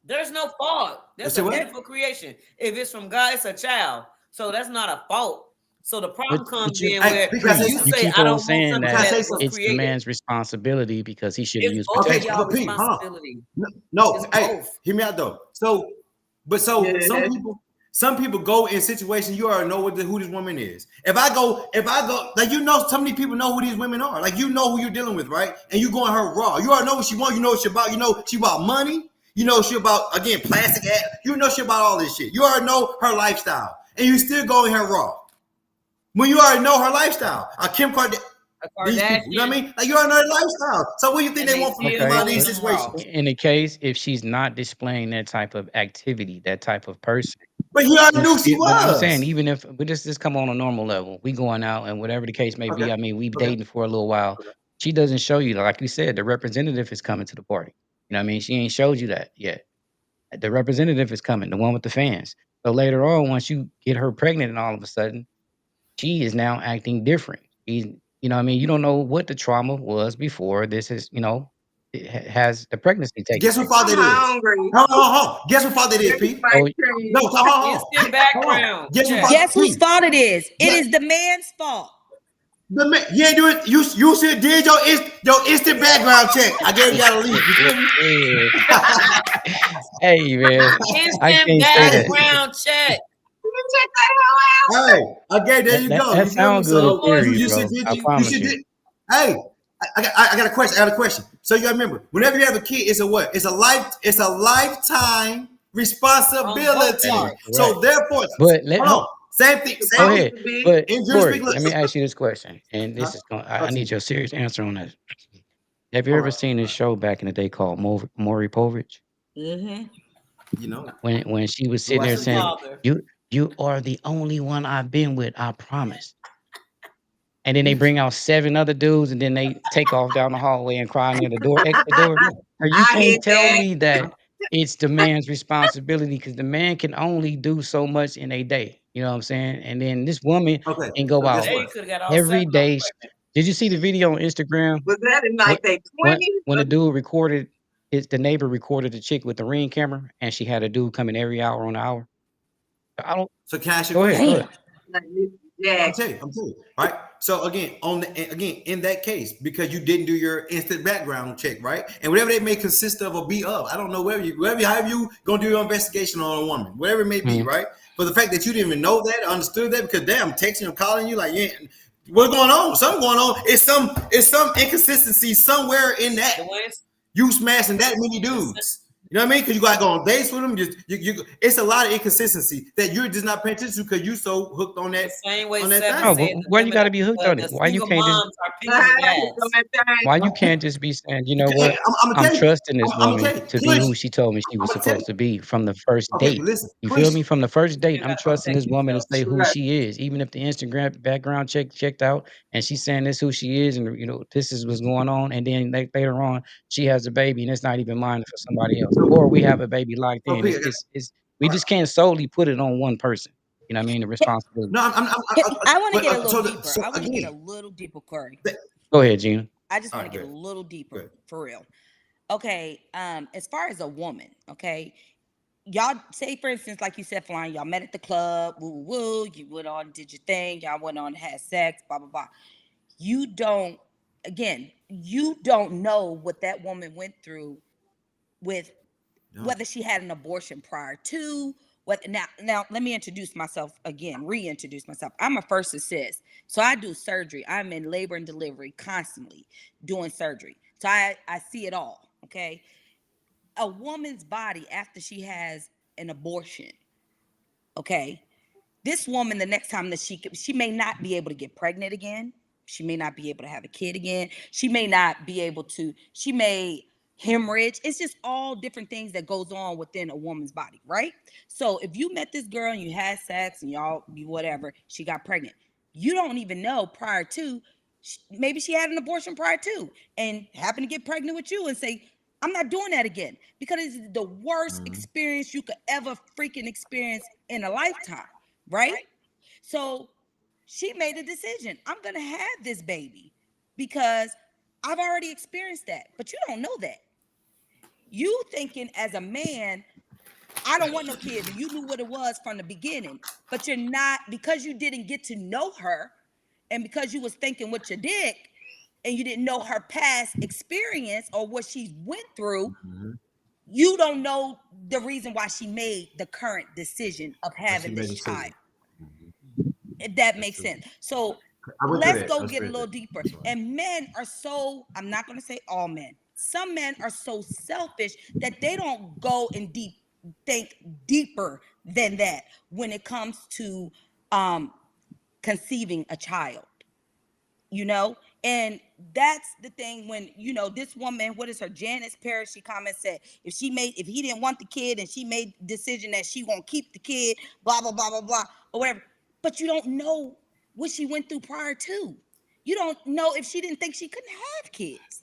There's no fault. That's Say a what? beautiful creation. If it's from God, it's a child. So that's not a fault. So the problem But comes you in Hey, where P, can I say you you something? say, keep I on don't want saying something Can I that that say was something? it's the created. man's responsibility because he shouldn't It's use both Okay, of protection. y'all but Pete, hold on. responsibility. It's No, hey, both. hear me out though. So Yeah. some people go in situations you already know who this woman is. If I go, like so many people know who these women are. Like you know who you're dealing with, right? And you going her raw. You already know what she wants. You know what she about. You know she about money. You know she about again plastic ass. You know she about all this shit. You already know her lifestyle, and you still going her raw. When you already know her lifestyle, Kim Kardashian. A These people, you know what I Kardashian, mean? Like you already know their lifestyle. So what do you think and they they want from still Okay, somebody in going these but them raw. situations? in the case if she's not displaying that type of activity, that type of person, But he already you knew she still. But I'm saying was. even if we just come on a normal level, we going out and whatever the case may Okay. be. I mean, we Okay. dating for a little while. She doesn't show you, like you said, the representative is coming to the party. You know what I mean? She ain't showed you that yet. The representative is coming, the one with the fans. So later on, once you get her pregnant, and all of a sudden she is now acting different. She's, you know what I mean? You don't know what the trauma was before this is, has the pregnancy taken Guess what place. fault I'm it is? hungry. Hold. Guess what fault it is, Give me Pete? my So No, cream. Instant hold on. background Guess what check. fault Guess whose Pete? fault it is? It What? is the man's fault. The man, you ain't do it. You should did your instant background check. I gave you a leave. You feel me? Hey man, I Instant can't say that. background check. check that hell out. Hey, okay, there That you that, go. that You feel me? sounds good in So Homeboy theory, you said should bro. you did I you promise should you. did. Hey, I got a question. I got a question. So you got to remember, whenever you have a kid, it's a what? It's a lifetime on both That is responsibility. parts. correct. So therefore, But let hold hold on. Same thing. go Same Supposed thing. ahead. to be. But And just speak. Corey, Look, let me ask you this question, and huh? this is going. I Talk to need me. your serious answer on this. Have you All ever right. seen this show back in the day called Maury Povich? Mm-hmm. You know, When she was we sitting watched there it The saying, together. father. You are the only one I've been with, I promise." And then they bring out 7 other dudes, and then they take off down the hallway and cry near the door, exit door. Now you I can't hit tell that. me that it's the man's responsibility because the man can only do so much in a day. You know what I'm saying? And then this woman Okay. can go So guess out Hey, you what? could have got all seven every of them day. pregnant. Did you see the video on Instagram? Was that in like What their when 20s? the dude recorded the neighbor recorded the chick with the Ring camera, and she had a dude coming every hour on the hour. I don't. So can I ask you a Go ahead. question? Go Damn. ahead. Like Miss Jackson. I'm telling you, right? So again, again in that case, because you didn't do your instant background check, right? And whatever they may consist of or be of, I don't know however you gonna do your investigation on a woman, whatever it may be, Mhm. right? But the fact that you didn't even know that, understood that, because damn, texting or calling you like, yeah, what's going on? Something going on. It's some inconsistency somewhere in that. The ways You smashing that many consistent. dudes. You know what I mean? Because you got to go on dates with them. It's a lot of inconsistency that you're just not paying attention to because you so hooked The same way on that Seven No, thing. but said the why you women got are to be hooked on the it? Why you single can't just moms are picking the It's guys. on that thing. Why you can't just be saying, you know Okay, what? I'm gonna I'm tell you. trusting this I'm gonna woman tell you. to be Push. who she told me she I'm was gonna tell supposed you. to be from the first Okay, but date. listen. You feel Push. me? From the first You date, still I'm gotta trusting protect this woman to yourself. say who Right. she is, even if the Instagram background checked out and she's saying this who she is, and this is what's going on, and then later on she has a baby and it's not even mine for somebody else, So, or we have a baby locked so in. P, I got it. It's we All right. just can't solely put it on one person. You know what I mean? The responsibility. No, I want to but get a little so deeper. so I want to get a again. little deeper, Corey. That, Go ahead, Gina. I just all want to right, get a good. little deeper Good. for real. Okay. As far as a woman, okay, y'all say for instance, like you said, Flying, y'all met at the club, woo woo woo, you went on, did your thing, y'all went on, had sex, blah blah blah. You don't, again, you don't know what that woman went through with No. whether she had an abortion prior to what. Now let me introduce myself again, reintroduce myself. I'm a first assist, so I do surgery. I'm in labor and delivery constantly doing surgery, so I see it all. Okay, a woman's body after she has an abortion, okay, this woman, the next time that she may not be able to get pregnant again, she may not be able to have a kid again, she may not be able to, she may hemorrhage. It's just all different things that goes on within a woman's body, right? So if you met this girl and you had sex and y'all be whatever, she got pregnant, you don't even know prior to, maybe she had an abortion prior to and happened to get pregnant with you and say, I'm not doing that again, because it's the worst Mhm. experience you could ever freaking experience in a lifetime, right? So she made a decision. I'm going to have this baby because I've already experienced that. But you don't know that. You thinking as a man, I don't want no kids. And you knew what it was from the beginning. But you're not, because you didn't get to know her and because you was thinking with your dick and you didn't know her past experience or what she went through, Mhm. you don't know the reason why she made the current decision of But she having made this a child, decision. Mhm. if that That's makes true. sense. So I went through let's that. I go was get a through little that. deeper. I'm sorry. And men are so, I'm not going to say all men, some men are so selfish that they don't go and think deeper than that when it comes to um, conceiving a child, you know. And that's the thing when, this woman, what is her, Janice Parrish, she comment said, if he didn't want the kid and she made the decision that she won't keep the kid, blah blah blah blah blah, or whatever. But you don't know what she went through prior to. You don't know if she didn't think she couldn't have kids.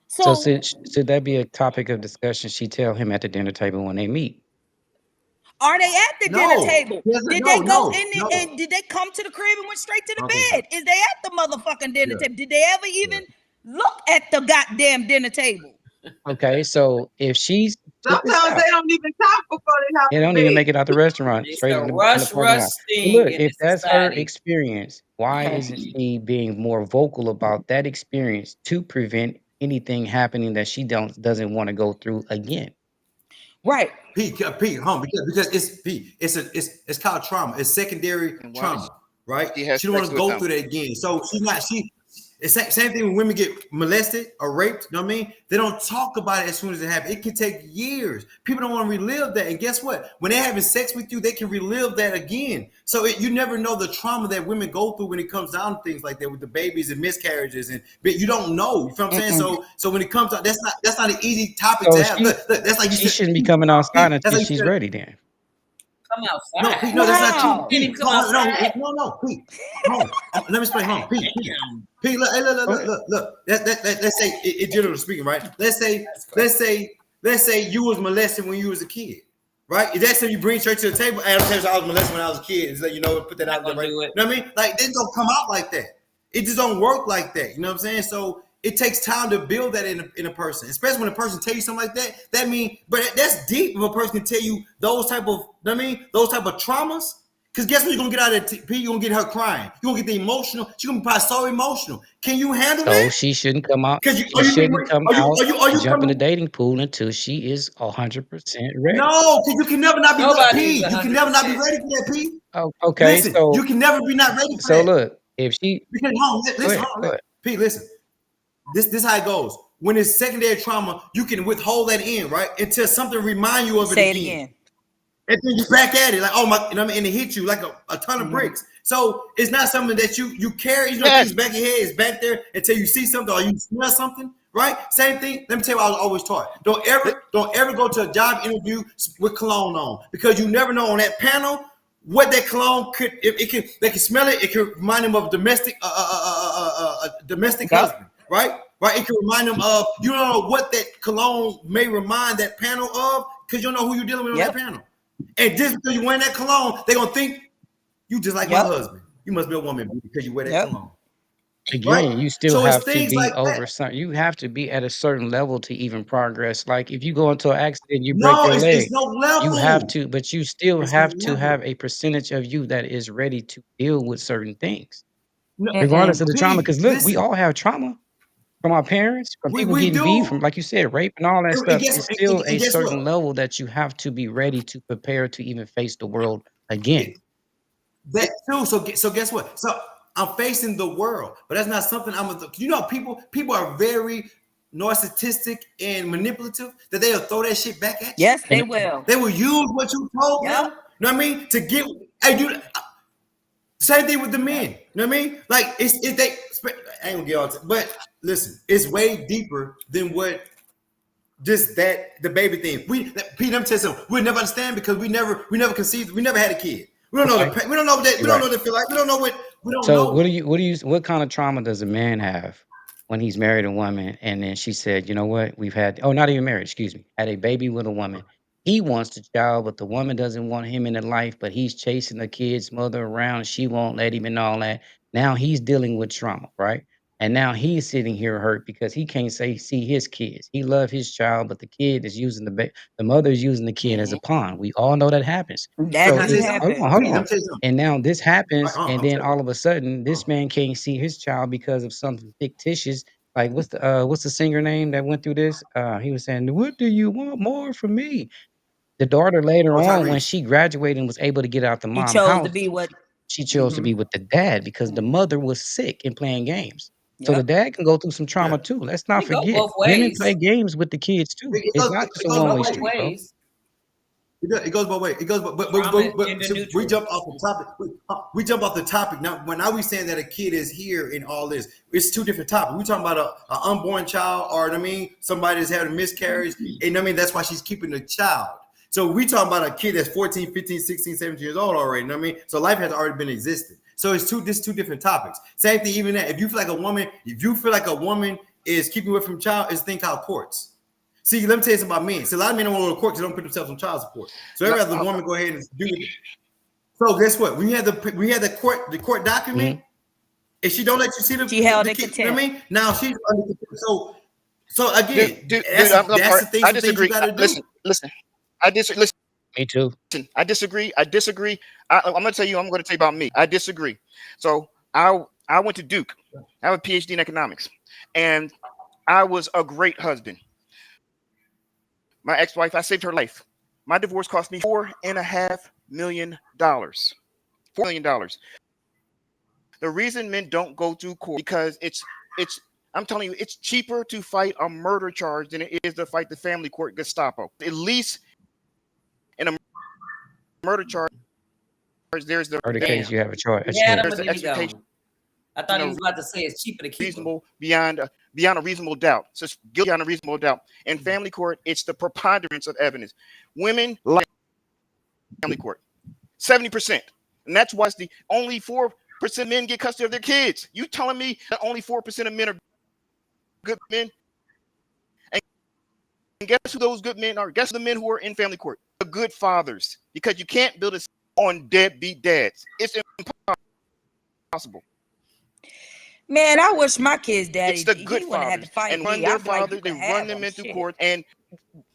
So So should that be a topic of discussion? She tell him at the dinner table when they meet. are they at the dinner No. table? Yes, Did they no, go no, in no. and did they come to the crib and went straight to the I don't think so. bed? Is they at the motherfucking dinner Yeah. table? Did they ever Yeah. even look at the goddamn dinner table? Okay, so if she's check this Sometimes out. they don't even talk before they have They the don't even bed. make it out the restaurant, It's straight a in the rush, parking rush lot. But thing look, in if this that's her society. experience, why Okay. isn't she being more vocal about that experience to prevent anything happening that she doesn't want to go through again? Right. Because it's called trauma. It's secondary And why trauma, right? she has She don't want sex to with go them? through that again. So she's not. It's same thing when women get molested or raped. You know what I mean? They don't talk about it as soon as it happens. It can take years. People don't want to relive that. And guess what? When they're having sex with you, they can relive that again. So you never know the trauma that women go through when it comes down to things like that with the babies and miscarriages. But you don't know. You feel what I'm saying? Mm-mm. So when it comes to that's not an easy topic So to have. Look, that's like you she said. shouldn't be coming outside Pete, that's until like you she's said. ready. Then Come No, outside. Pete, no, that's not true. Wow. Can't Pete, even come outside. no, Pete. Hold on. Let me explain. Hold on, Pete. Damn. Pete, look, hey, go ahead. look. Let's say, in general speaking, right? Let's say, That's crazy. let's say you was molested when you was a kid, right? If that's something you bring straight to the table, I was molested when I was a kid. It's like, put that Not out there, gonna right? do You it. know what I mean? Like, they don't come out like that. It just don't work like that. You know what I'm saying? So it takes time to build that in a person, especially when a person tell you something like that. That means, but that's deep. If a person can tell you those type of, those type of traumas. Because guess what you're gonna get out of that? You're gonna get her crying. You're gonna get the emotional. She's gonna be probably so emotional. Can you handle So that? she shouldn't come out. Because She shouldn't come out are and you jump in the coming? dating pool until she is 100% ready. No, because you can never not be ready. Nobody's P. You can never not be 100%. ready for that. P. Oh, okay. Listen, you can never be not ready for So that. look, if she Because go listen, ahead, go ahead. P. Listen. This how it goes. When it's secondary trauma, you can withhold that in, right? Until something remind you of it Say it again. again. And then you back at it, like, oh my, and it hit you like a ton of Mhm. bricks. So it's not something that you carry, Yes. things back in your head, it's back there until you see something or you smell something, right? Same thing. Let me tell you what I was always taught. Don't ever go to a job interview with cologne on, because you never know on that panel what that cologne could, they can smell it, it can remind them of domestic Yep. husband, right? Right? It can remind them of, you don't know what that cologne may remind that panel of, because you don't know who you're dealing with on Yep. that panel. And just because you wearing that cologne, they're gonna think you just like my Yep. husband. You must be a woman because you wear that Yep. cologne, right? Again, you still So it's have to things be like that. over some. You have to be at a certain level to even progress. Like if you go into an accident, you break No, your leg. it's no You have level. to, but you still It's no have to level. have a percentage of you that is ready to deal with certain things, No, regardless Mm-mm. of the trauma. P, Because look, we listen, all have trauma from our parents, from people we getting beat, do. from like you said, rape and all that And stuff. guess It's still and a guess what? certain level that you have to be ready to prepare to even face the world again. That too. So guess what? So I'm facing the world, but that's not something people are very narcissistic and manipulative that they'll throw that shit back at you. Yes, they will. They will use what you told Yep. them. You know what I mean? To get hey, dude. Same thing with the Yep. men. You know what I mean? Like I ain't gonna get on, but listen, it's way deeper than what just the baby thing. Pete, let me tell you something. We'll never understand because we never conceived. We never had a kid. We don't know Okay, we don't know what that. We you're don't right. know what it feel like. We don't know what. We don't So know. what kind of trauma does a man have when he's married a woman and then she said, you know what, we've had not even married, excuse me, had a baby with a woman. He wants the child, but the woman doesn't want him in the life, but he's chasing the kid's mother around. She won't let him and all that. Now he's dealing with trauma, right? And now he's sitting here hurt because he can't see his kids. He love his child, but the kid is using the mother is using the kid as a Mhm. pawn. We all know that happens. That Hey, So can I do tell you it something? hold on, happen. hold Pete, let on. me tell you something. And now this happens, and I'm then telling all of a sudden, you. this man can't see his child because of something fictitious. Like what's the singer name that went through this? He was saying, "What do you want more from me?" The daughter later Oh, on, when Tyrese. she graduated and was able to get out the He mom chose to house, be what. she chose to Hmm. be with the dad because the Hmm. mother was sick and playing games. So the Yep. dad can go through some Yeah. trauma too. Let's not It go forget, both women play ways. games with the kids too. It It's goes not just it a It goes one go both way both ways. street, bro. ways. It goes both ways. It goes, Trauma is but gender so we neutral. jump off the topic. We jump off the topic now. When are we saying that a kid is here in all this? It's two different topics. We talking about a unborn child, or what I mean, somebody that's having a miscarriage, and I mean that's why she's keeping the child. So we talking about a kid that's 14, 15, 16, 17 years old already. You know what I mean? So life has already been existing. So it's two different topics. Same thing, even that. If you feel like a woman is keeping away from child, it's a thing called courts. See, let me tell you something about men. See, a lot of men don't want to go to court because they don't put themselves on child support. So No, every other woman go ahead and do it. So guess what? We had the court document, Mhm. and she don't let you see She held the in kid. You know what I contempt. mean? Now she's under contempt. So dude, again, dude, I'm that's sorry. the things, I some things you disagree. got to do. Listen. Listen. Me too. I disagree. I'm gonna tell you. I'm gonna tell you about me. I disagree. So I went to Duke. I have a PhD in economics, and I was a great husband. My ex-wife, I saved her life. My divorce cost me $4.5 million. $4 million. The reason men don't go through court because it's I'm telling you, it's cheaper to fight a murder charge than it is to fight the family court Gestapo. At least in a murder charge, there's the Or the Damn. case you have a choice, a Yeah, choice. but the then you go. expectation I thought he of was about to say it's cheaper to keep them. reasonable beyond a reasonable doubt. So it's guilty beyond a reasonable doubt. In family court, it's the preponderance of evidence. Women like family court, 70%, and that's why it's the only 4% of men get custody of their kids. You telling me that only 4% of men are good men? And guess who those good men are? Guess the men who are in family court? The good fathers, because you can't build a on deadbeat dads. It's impossible. Man, I wish my kid's daddy, It's the he good wouldn't have had to fathers fight and me. run their I'd be like, father. you They can run have them him. into Shit. court, and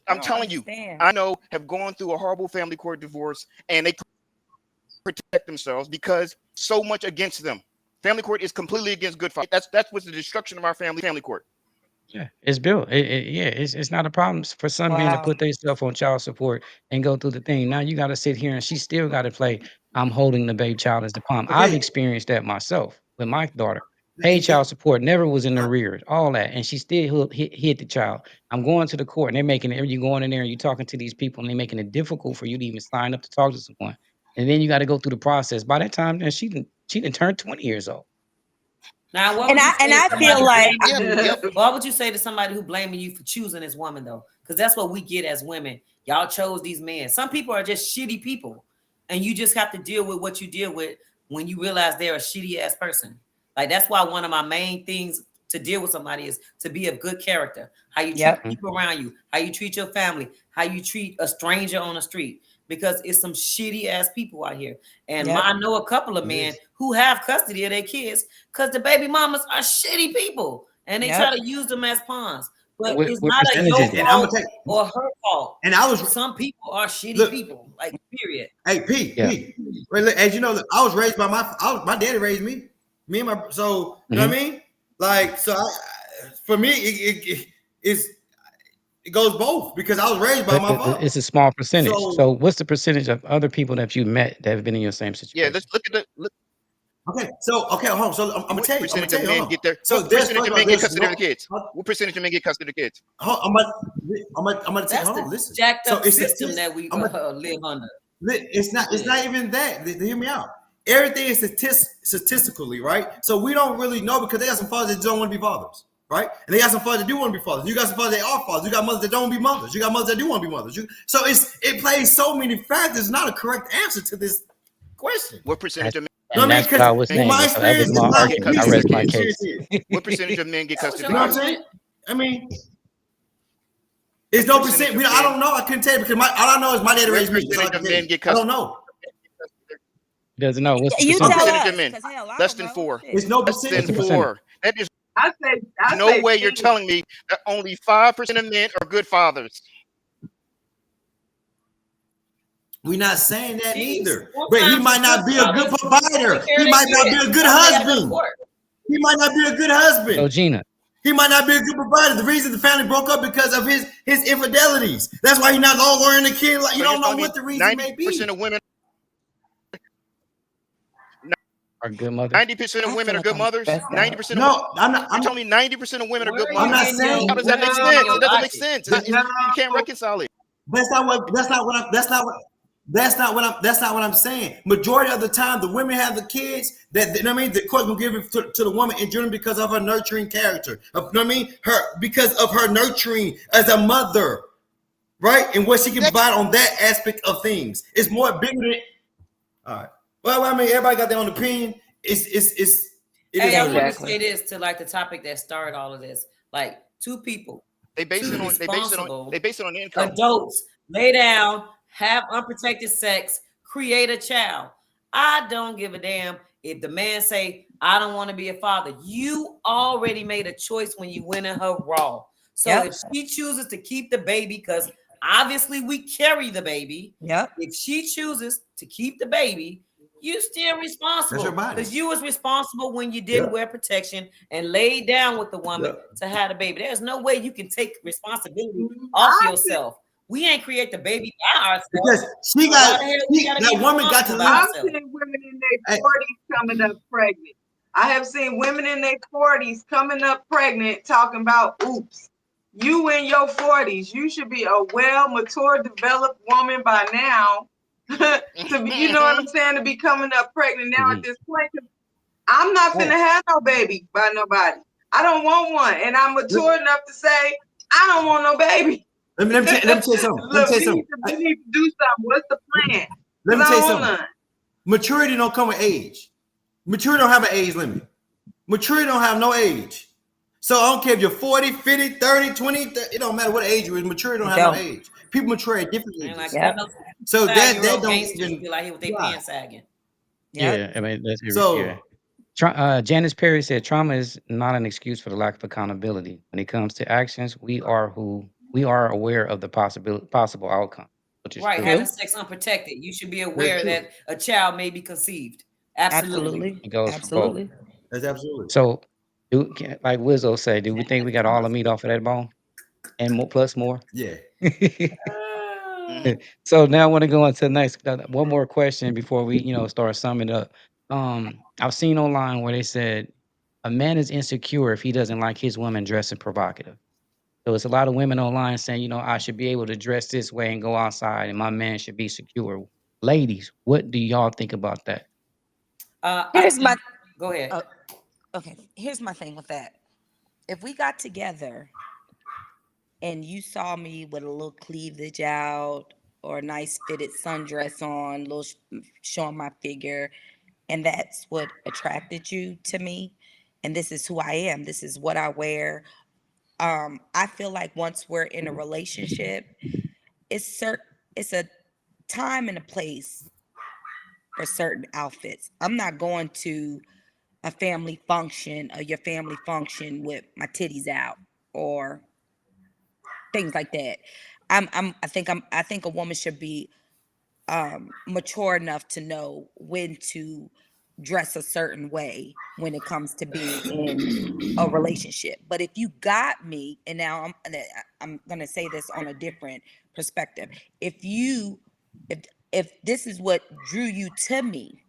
I I'm don't telling you, understand. I know have gone through a horrible family court divorce, and they protect themselves because so much against them. Family court is completely against good fathers. That's what's the destruction of our family court. Yeah, it's built. Yeah, it's not a problem for some men to Wow. put themselves on child support and go through the thing. Now you got to sit here and she still got to play. I'm holding the baby child as the palm. I've Okay. experienced that myself with my daughter. Paid child support, never was in the rear, all that, and she still hit the child. I'm going to the court, and they're making it. You going in there and you talking to these people, and they're making it difficult for you to even sign up to talk to someone. And then you got to go through the process. By that time, then she didn't turn 20 years old. Now, what And would you I say to feel somebody like blaming you? Yep. What would you say to somebody who blaming you for choosing this woman though? Because that's what we get as women. Y'all chose these men. Some people are just shitty people, and you just have to deal with what you deal with when you realize they're a shitty ass person. Like that's why one of my main things to deal with somebody is to be of good character. How you treat Yep. people around you, how you treat your family, how you treat a stranger on the street. Because it's some shitty ass people out here. And Yep. I know a couple of men who have custody of their kids because the baby mamas are shitty people and they try Yep. to use them as pawns. But What it's what not a your percentage is And I'm it? gonna fault take. or her fault. And I was Some people are shitty look. people, like period. Hey, P. Yeah. Well, look, as you know, look, I was raised by my daddy raised me. Me and my so you know what I mean. Like so, for me, it goes both because I was raised by But my father. it's a small percentage. So So what's the percentage of other people that you met that have been in your same Yeah, situation? let's look at okay, hold on. So I'm gonna what tell you. percentage of men Hold on. get their So what there's percentage first of of all, men get there's custody of no. the kids? What percentage of men get custody of the kids? I'm gonna That's hold on. the Listen. jacked So up it's system that we live under. It's not even that. Hear me out. Everything is statistically right. So we don't really know because they got some fathers that don't want to be fathers, right? And they got some fathers that do want to be fathers. You got some fathers that are fathers. You got mothers that don't want to be mothers. You got mothers that do want to be mothers. So it plays so many factors. It's not a correct answer to this question. What percentage That's of You know and what I mean? that's what I was Because saying. my So that was experience is my men not get argument. I custody of rest their my recent. kids? case. What percentage of men get That was custody your of You know their what I'm kids? argument. saying? I mean, it's no percent. Percentage of I men. don't know. I couldn't tell you because all I know is my daddy What raised me. That's all I percentage can of tell men you. get I don't custody? know. He doesn't know. What's the you What tell percentage? percentage of us, men? because hell, I Less don't than know. 4. Shit. It's no Less percent. than What's the percentage? 4. That is I no say way you're 10. telling me that only 5% of men are good fathers. We're not saying that See, neither. But he sometimes might the good not be a good fathers provider. take care He of their might not be kids. a good That's why they gotta go to husband. court. He might not be a good So husband. Gina, He might not be a good provider. The reason the family broke up because of his infidelities. That's why he's not longer in the kid. Like you So you're don't know telling me what the reason may 90% be. of women are good mothers. 90% of I women feel are like good I'm mothers? stressed out. 90% of No, I'm not. you're telling me 90% of women are Where good are I'm you not mothers? getting your saying. How does where that are make you getting sense? your It doesn't make logic? sense. But You can't reconcile it. that's not what. That's not what I'm saying. Majority of the time, the women have the kids. That you know what I mean. The court will give it to the woman, and generally because of her nurturing character. You know what I mean? Because of her nurturing as a mother, right? And what she can provide on that aspect of things. It's more bigger than. All right. Well, I mean, everybody got their own opinion. It is Hey, I what it want is. to say this to like the topic that started all of this. Like two people, They base two it on responsible income. adults lay down, have unprotected sex, create a child. I don't give a damn if the man say, I don't want to be a father. You already made a choice when you went in her raw. So Yep. if she chooses to keep the baby, because obviously we carry the baby. Yep. If she chooses to keep the baby, you still responsible. That's her body. Because you was responsible when you didn't Yep. wear protection and laid down with the woman Yep. to have the baby. There's no way you can take responsibility I off can, yourself We ain't create the baby by because ourselves. she So why got the hell we gotta that be woman got to responsible by live. I've ourselves? seen women in their Hey, 40s coming up pregnant. I have seen women in their 40s coming up pregnant talking about, oops, you in your 40s. You should be a well, mature, developed woman by now. To be, you know what I'm saying? To be coming up pregnant now at this point. I'm not finna have no baby by nobody. I don't want one. And I'm mature enough to say, I don't want no baby. let me tell you something. Look, we need to do something. What's the plan? Let me I tell you don't want something. none. Maturity don't come with age. Maturity don't have an age limit. Maturity don't have no age. So I don't care if you're 40, 50, 30, 20, it don't matter what age you're in. Maturity don't have no age. People mature at different Ain't like ages. Yep. So that don't gangsters even feel like he with their fly. pants sagging. Yep. Yeah, I mean that's yeah. So Janice Perry said trauma is not an excuse for the lack of accountability. When it comes to actions, we are aware of the possible outcome, which is Right, true. having sex unprotected. You should be aware true. that a child may be conceived. Absolutely. It goes for both. Absolutely. That's absolutely. So, like Wizzo say, do we think we got all the meat off of that bone and more, plus more? Yeah. So now I want to go on to the next one more question before we start summing up. I've seen online where they said a man is insecure if he doesn't like his woman dressing provocative. So it's a lot of women online saying, I should be able to dress this way and go outside, and my man should be secure. Ladies, what do y'all think about that? Here's my Go ahead. okay. Here's my thing with that. If we got together and you saw me with a little cleavage out or a nice fitted sundress on, little showing my figure, and that's what attracted you to me, and this is who I am. This is what I wear. I feel like once we're in a relationship, it's a time and a place for certain outfits. I'm not going to a family function or your family function with my titties out or things like that. I think a woman should be mature enough to know when to dress a certain way when it comes to being in a relationship. But if you got me, and now I'm gonna say this on a different perspective. If you if this is what drew you to me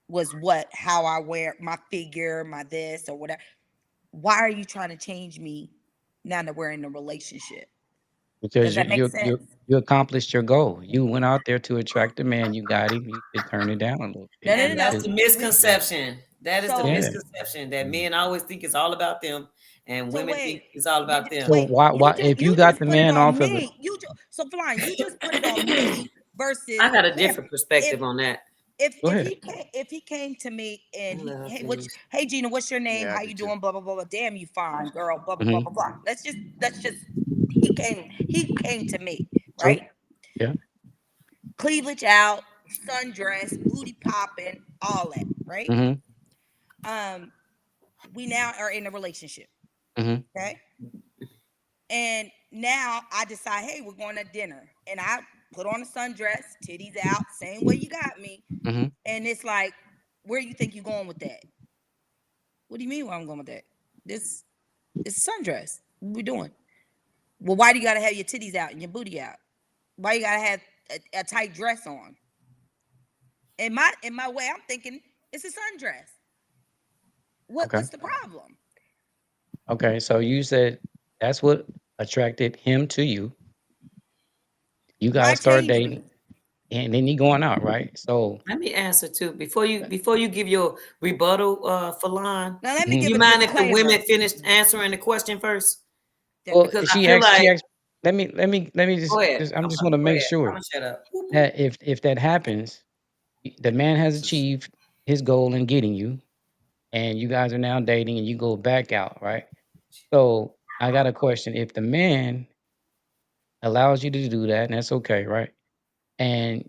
was how I wear my figure, my this or whatever, why are you trying to change me now that we're in a relationship? Does Because that make sense? you accomplished your goal. You went out there to attract a man. You got him. You should turn it down a little bit. And that's the We misconception. That is the so Yeah. misconception that men always think it's all about them and so women think wait. it's all about them. So Wait, why if you you got just the put it man on off of it? me. So fine, you just put it on me versus I got a him. different perspective If on that. Go ahead. if he came to me I and let her which finish. hey Gina, what's your name? Yeah, I How do you too. doing? Blah blah blah blah. Damn, you fine, girl. Blah blah blah Hmm. blah blah. Let's just he came to me, True. right? Yeah. Cleavage out, sundress, booty popping, all that, right? Hmm. Um, we now are in a relationship, Hmm. okay? And now I decide, hey, we're going to dinner. And I put on a sundress, titties out, same way you got me. Hmm. And it's like, where you think you're going with that? What do you mean where I'm going with that? This is a sundress. What we doing? Well, why do you gotta have your titties out and your booty out? Why you gotta have a tight dress on? In my way, I'm thinking it's a sundress. Okay. What's the problem? Okay. So you said that's what attracted him to you. You Why guys start change me? dating, and then you going out, right? So Let me answer too. Before you give your rebuttal, Phalon, Now let me mhm. give you a mind if the women disclaimer. finish answering the question first? Well, Because I she feel asked. like, She asked. Let me go ahead. I'm just want to Go make ahead. I'm sure gonna shut up. Whoop, whoop. that if that happens, the man has This is achieved his goal in getting you, and you guys are now dating, and you go back out, right? So I got a question: if the man allows you to do that, and that's okay, right? And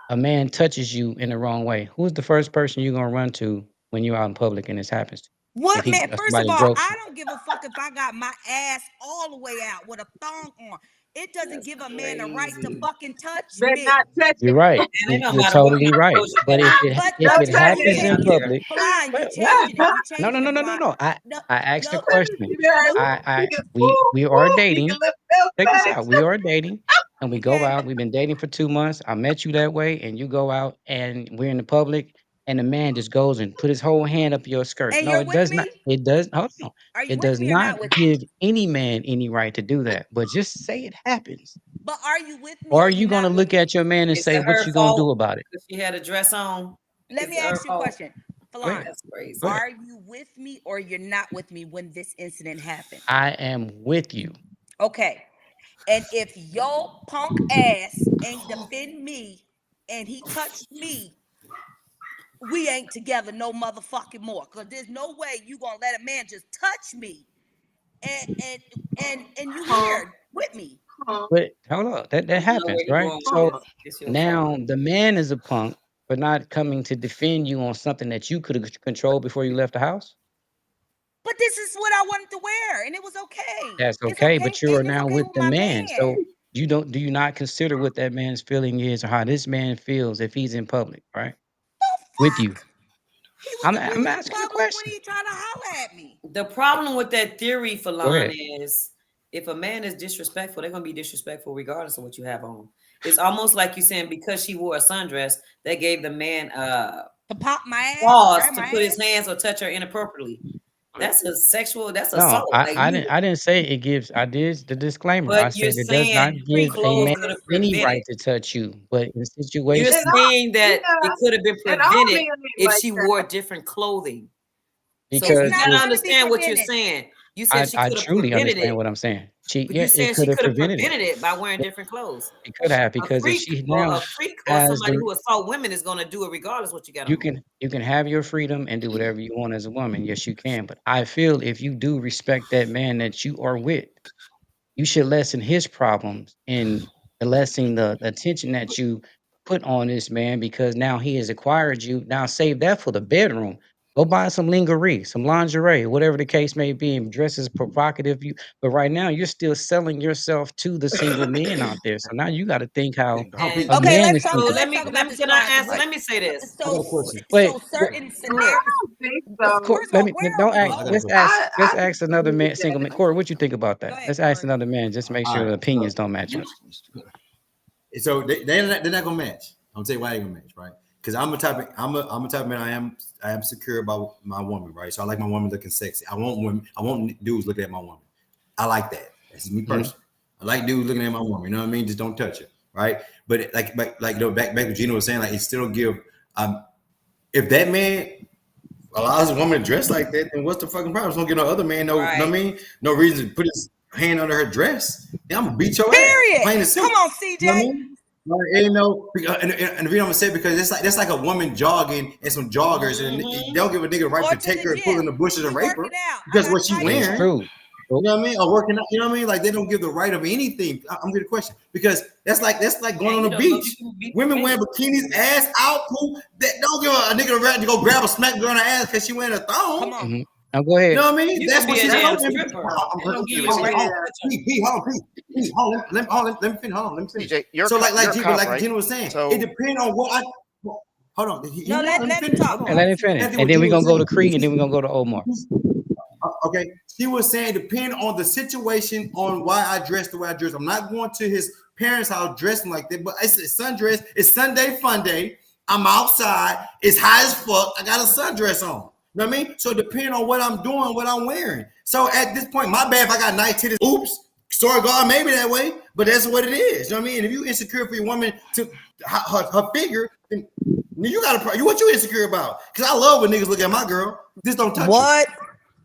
a man touches you in the wrong way, who's the first person you're gonna run to when you're out in public and this happens to you? If What he man? First of somebody all, gropes I you, don't give a fuck if I got my ass all the way out with a thong on. It doesn't That's give a man a right to crazy. fucking touch Better not me. touch you're it. right. And it don't You're matter what totally kind of right. clothes you But got on. But if Don't it but touch you happens it. in Out changing it, there. public, Flying. You well, changing it. You no, no, changing no, it, no, no, Fly. no. No, I asked a no, question. You know, no. I you can we are you dating. can lift those Check this bags. out. We are dating. and we go Okay. out. We've been dating for 2 months. I met you that way, and you go out, and we're in the public, and the man just goes and put his whole hand up your skirt. And No, you're it with does not. me? It does. Hold on. Are you It with does me or not not with me? give any man any right to do that. But just say it happens. But are you with me Or or are you're you gonna not with look at me? your man and Is say, it "What her you gonna do fault about it?" because she had a dress on? Let Is me it her ask you a fault? question. Go ahead. Falon, That's crazy. Go ahead. are you with me or you're not with me when this incident happened? I am with you. Okay. And if your punk ass ain't defend me and he touched me, we ain't together no motherfucking more. Cause there's no way you gonna let a man just touch me and and and you Huh, here with me. huh, But hold up, that I know happens, where you're right? going with huh. So this. It's your fault. now the man is a punk for not coming to defend you on something that you could have controlled before you left the house. But this is what I wanted to wear, and it was okay. That's It's okay, okay. but you are It's now okay with with the my man. So man. do you not consider what that man's feeling is or how this man feels if he's in public, right? The With you. fuck? We I'm was in asking a public when question. he trying to holler at me. The problem with that theory, Go Falon, ahead. is if a man is disrespectful, they're gonna be disrespectful regardless of what you have on. It's almost like you saying because she wore a sundress, that gave the man To pop my ass, pause grab to my put his ass. hands or touch her inappropriately. That's a sexual. That's No, assault. Like you. I didn't say it gives. I did the disclaimer. I But you're said it does not saying give a clothes man could have any right prevented. to touch you, but in You're And situations all, saying that yeah, it could have been and all men prevented ain't if like she that. wore different clothing. So It's you because not gotta if gonna be understand what you're prevented. saying. You said she I could have truly prevented understand it, what I'm saying. She but yeah, you it saying she could have could have prevented it. prevented it by wearing It, different clothes. it could have A because if freak she or now has somebody the who assault women is gonna do it regardless what you got you on. can have your freedom and do whatever you want as a woman. Yes, you can. But I feel if you do respect that man that you are with, you should lessen his problems and lessen the attention that you put on this man because now he has acquired you. Now save that for the bedroom. Go buy some lingerie, some lingerie, whatever the case may be, and dress as provocative. You, but right now you're still selling yourself to the single men out there. So now you got to think how Hold on, And a Okay, man let's is talk. so thinking. Let's talk about this can I Falon. So answer? what? Like, Let me say this. I got a question. wait, So certain I scenarios. don't think so. First of all, where are don't we ask. I got a going? Let's question. ask. Let's I ask another disagree with man, single man. that. Corey, what you think about Go that? ahead, Let's ask Corey. another man. Just make All sure right. the opinions don't match up. So they're not gonna match. I'm gonna tell you why they're gonna match, right? Because I'm a type of man. I am secure about my woman, right? So I like my woman looking sexy. I want women. I want dudes looking at my woman. I like that. That's me Mhm. personally. I like dudes looking at my woman. You know what I mean? Just don't touch her, right? But back what Gino was saying, like it still give. If that man allows a woman to dress like that, then what's the fucking problem? Don't give no other man no. Know what I Right. mean? No reason to put his hand under her dress. Yeah, I'm gonna beat your ass, Period. plain and Come simple. on, You know what I CJ. mean? Like, ain't no, and the reason I'm gonna say it because it's like that's like a woman jogging and some joggers, and Mhm. they don't give a nigga the right Or to to take the her and pull in the gym. bushes We and rape her working out. I because got what a she tight It's wearing. belt. true. You know what I mean? Or working out. You know what I mean? Like they don't give the right of anything. I'm getting a question because that's like going And on you the don't know if beach. you can be Women wearing prevented. bikinis, ass out, pool. They don't give a nigga the right to go grab a smack girl in the ass because she wearing a Come thong. on. Mhm. Now go You ahead. know what I mean? You That's can what be a she's damn That's doing. stripper. They don't give Give you it a to right you. to Hold on, yeah. touch her. Pete, hold on, let me finish. Hold on, let me finish. CJ, So you're a cop, like right? Gina was saying, it So depends on what I. Hold on, No, hear me out. Let me let him finish. talk. Hold And on. let Go. him finish. I think And what then we're Gina gonna was go to saying. Cree and then we're gonna go to Omar. Okay, she was saying depend on the situation on why I dress the way I dress. I'm not going to his parents' house dressing like that, but it's a sundress. It's Sunday fun day. I'm outside. It's hot as fuck. I got a sundress on. You know what I mean? So depending on what I'm doing, what I'm wearing. So at this point, my bad if I got nice titties. Oops. Sorry, God, maybe that way, but that's what it is. You know what I mean? And if you insecure for your woman to her figure, then you got to. What you insecure about? Because I love when niggas look at my girl. Just don't touch her. What?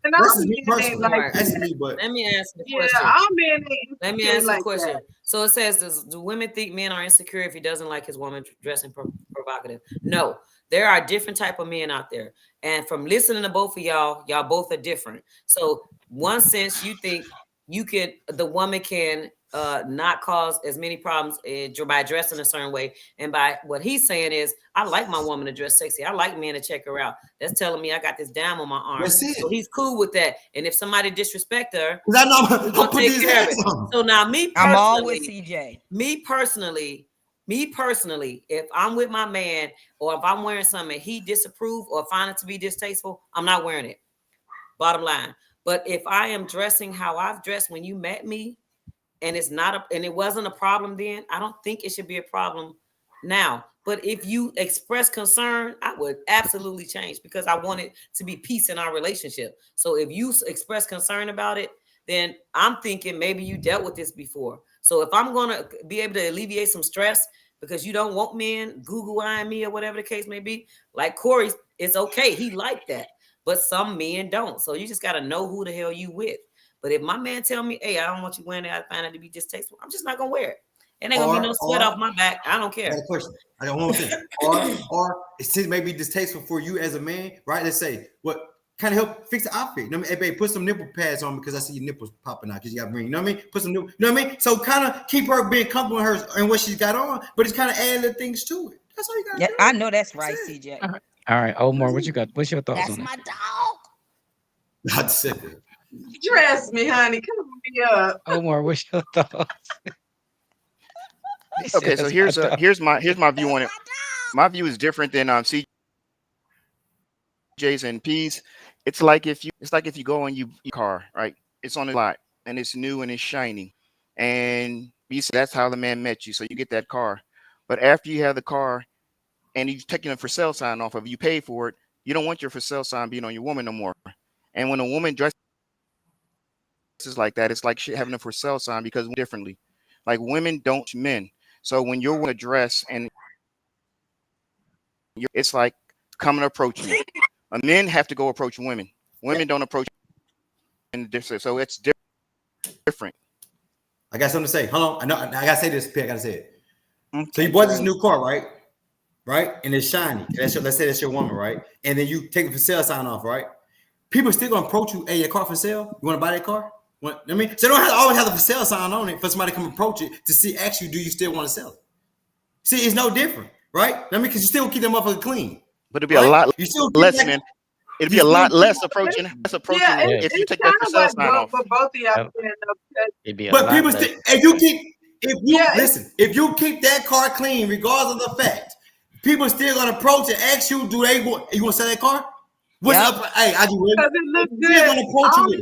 And That's all just me men ain't personally. like Right. That's just that. me, but Let me ask the Yeah, question. all men ain't Let me insecure ask the like question. that. So it says, do women think men are insecure if he doesn't like his woman dressing provocative? No, there are different type of men out there. And from listening to both of y'all both are different. So one sense you think the woman can not cause as many problems by dressing a certain way. And by what he's saying is, I like my woman to dress sexy. I like men to check her out. That's telling me I got this dime on my arm. that's it. So he's cool with that. And if somebody disrespect her, Because I know he's I'm gonna putting take these care of hands it. on. So now I'm all with CJ. me personally, if I'm with my man or if I'm wearing something he disapprove or find it to be distasteful, I'm not wearing it. Bottom line. But if I am dressing how I've dressed when you met me, and it's not and it wasn't a problem then, I don't think it should be a problem now. But if you express concern, I would absolutely change, because I want it to be peace in our relationship. So if you express concern about it, then I'm thinking maybe you dealt with this before. So if I'm going to be able to alleviate some stress because you don't want men Google-eyeing me or whatever the case may be, like Corey, it's okay. He liked that. But some men don't. So you just got to know who the hell you with. But if my man tell me, hey, I don't want you wearing that, I find it to be distasteful, I'm just not going to wear it. It ain't going to be no sweat off my back. I don't care. I got a question. I got one more thing. Or it may be distasteful for you as a man, right? Let's say, what kind of help fix the outfit? You know what I mean? Hey, babe, put some nipple pads on because I see your nipples popping out because you got ring. You know what I mean? Put some nipple, you know what I mean? So kind of keep her being comfortable in her and what she's got on, but it's kind of adding little things to it. That's all you got to do. I know that's right, CJ. All right, Omar, what you got? What's your thoughts That's on my it? dog. Not second. Dress me, honey. Cover me up. Omar, what's your thoughts? Okay, so here's my view on it. My view is different than CJ's and P's. It's like if you go and you car, right? It's on the lot and it's new and it's shiny, and you say that's how the man met you. So you get that car, but after you have the car and you've taken a for sale sign off of it, you pay for it. You don't want your for sale sign being on your woman no more. And when a woman dresses like that, it's like having a for sale sign because differently. Like women don't men. So when you're wearing a dress and it's like come and approach me. Men have to go approach women. Women don't approach in different. So it's different. I got something to say. Hold on. I gotta say this, P. I gotta say it. Okay, So you bought this new car, right? Right? And it's shiny. Let's say that's your woman, right? And then you take the for sale sign off, right? People still gonna approach you. Hey, your car for sale? You want to buy that car? I mean, so they don't always have the for sale sign on it for somebody to come approach it to see actually do you still want to sell it? See, it's no different, right? I mean, because you still keep them motherfucker clean. But it'd be a lot less, man. It'd be a lot less approaching if you take that for sale sign off. But both of y'all It'd be a But lot people less. still, if you keep that car clean, regardless of the fact, people still gonna approach and ask you, do they want you want to sell that car? What's up? Hey, I do. Because it looks good all the time.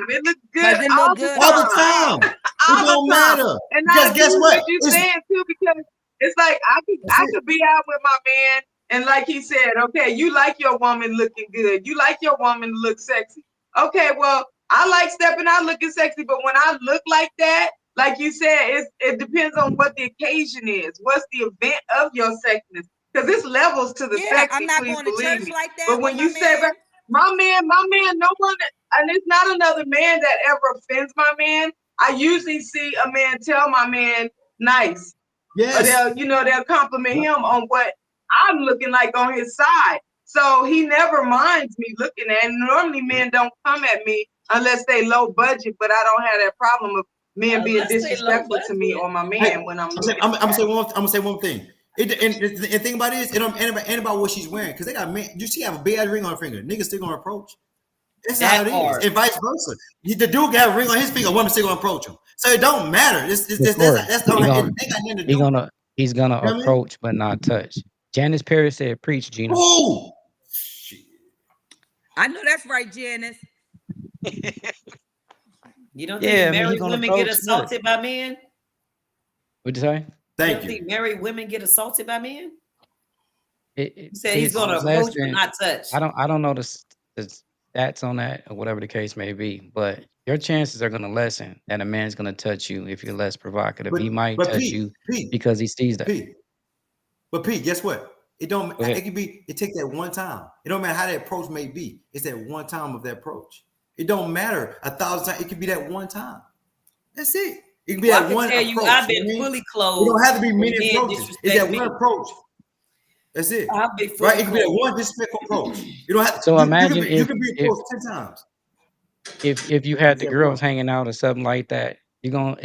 It looks good all the time. It don't matter. And Because guess what? You're saying too, because it's like I could be out with my man, and like he said, okay, you like your woman looking good. You like your woman to look sexy. Okay, well, I like stepping out looking sexy, but when I look like that, like you said, it depends on what the occasion is. What's the event of your sexiness? Because it's levels to the sexy. I'm not going to church like that. But when you say my man, no one, and it's not another man that ever offends my man. I usually see a man tell my man nice. Yes. Or they'll compliment him on what I'm looking like on his side. So he never minds me looking at it. And normally men don't come at me unless they low budget, but I don't have that problem of men being disrespectful to me or my man when I'm looking. I'm gonna say one thing. And the thing about it is, it don't ain't about what she's wearing, because they got men. You see, have a big ass ring on her finger. Niggas still gonna approach. That's how it is, and vice versa. The dude got a ring on his finger. A woman still gonna approach him. So it don't matter. He's gonna approach but not touch. Janice Perry said, "Preach, Gina." Ooh. I know that's right, Janice. You don't think married women get assaulted by men? What'd you say? Thank you. Think married women get assaulted by men? He said he's going to approach but not touch. I don't know the stats on that or whatever the case may be, but your chances are going to lessen that a man's going to touch you if you're less provocative. He might touch you because he sees that. But Pete, guess what? It don't. It could be. It takes that one time. It don't matter how that approach may be. It's that one time of that approach. It don't matter 1,000 times. It could be that one time. That's it. It can be that one approach. I've been fully clothed. It don't have to be many approaches. It's that one approach. That's it. Right? It can be that one disrespectful approach. You don't have. So imagine you can be approached 10 times. If you had the girls hanging out or something like that, will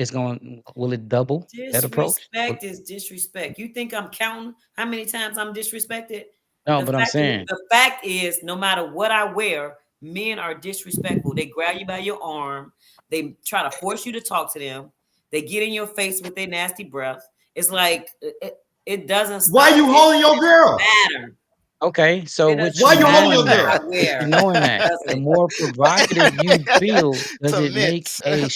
it double that approach? Disrespect is disrespect. You think I'm counting how many times I'm disrespected? No, but I'm saying the fact is, no matter what I wear, men are disrespectful. They grab you by your arm. They try to force you to talk to them. They get in your face with their nasty breath. It's like it doesn't stop. Why you holding your girl? Matter. Okay, so why you holding your girl? Knowing that, the more provocative you feel, does it make a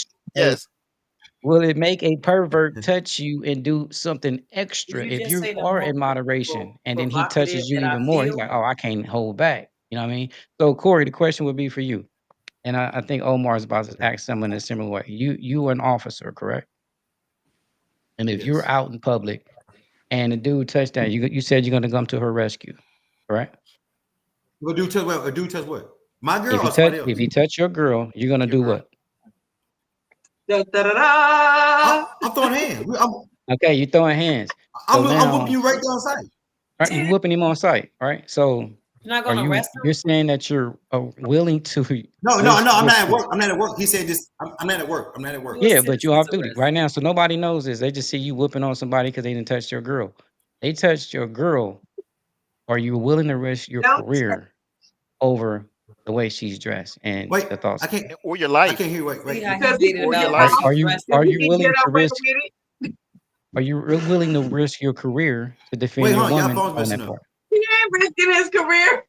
will it make a pervert touch you and do something extra Did you if just you say the are most in moderation and then he provocative touches you that I even more? He's feel? like, oh, I can't hold back. You know what I mean? So Corey, the question would be for you. And I think Omar is about to Okay. ask someone in a similar way. You are an officer, correct? And if you're Yes. out in public and a dude touched that, you said you're gonna come to her rescue, correct? But do touch what? A dude touch what? My girl or somebody If else? he touch your girl, you're gonna Your do girl. what? Da, da, da, da. I'm throwing hands. Okay, you throwing hands. So I'm whooping now, you right there on sight. right, you whooping him on sight, right? So You're not are gonna arrest you're him? saying that you're willing to No. risk I'm your not at work. I'm not at work. He said this. I'm not at work. I'm not at work. You a yeah, but you're citizen's off duty arrest. right now. So nobody knows this. They just see you whooping on somebody because they didn't touch your girl. They touched your girl. Are you willing to risk your Don't career over the way she's dressed and Wait, the thoughts? I can't. Or your I can't life. hear. Wait, See wait. how he because he made it can Or your get about life. who off. Are he's you If are he rescuing? you can get willing to away risk with it, willing to risk your career to defend Wait, your hold on. Y'all woman phone's on messing that up. part? he ain't risking his career.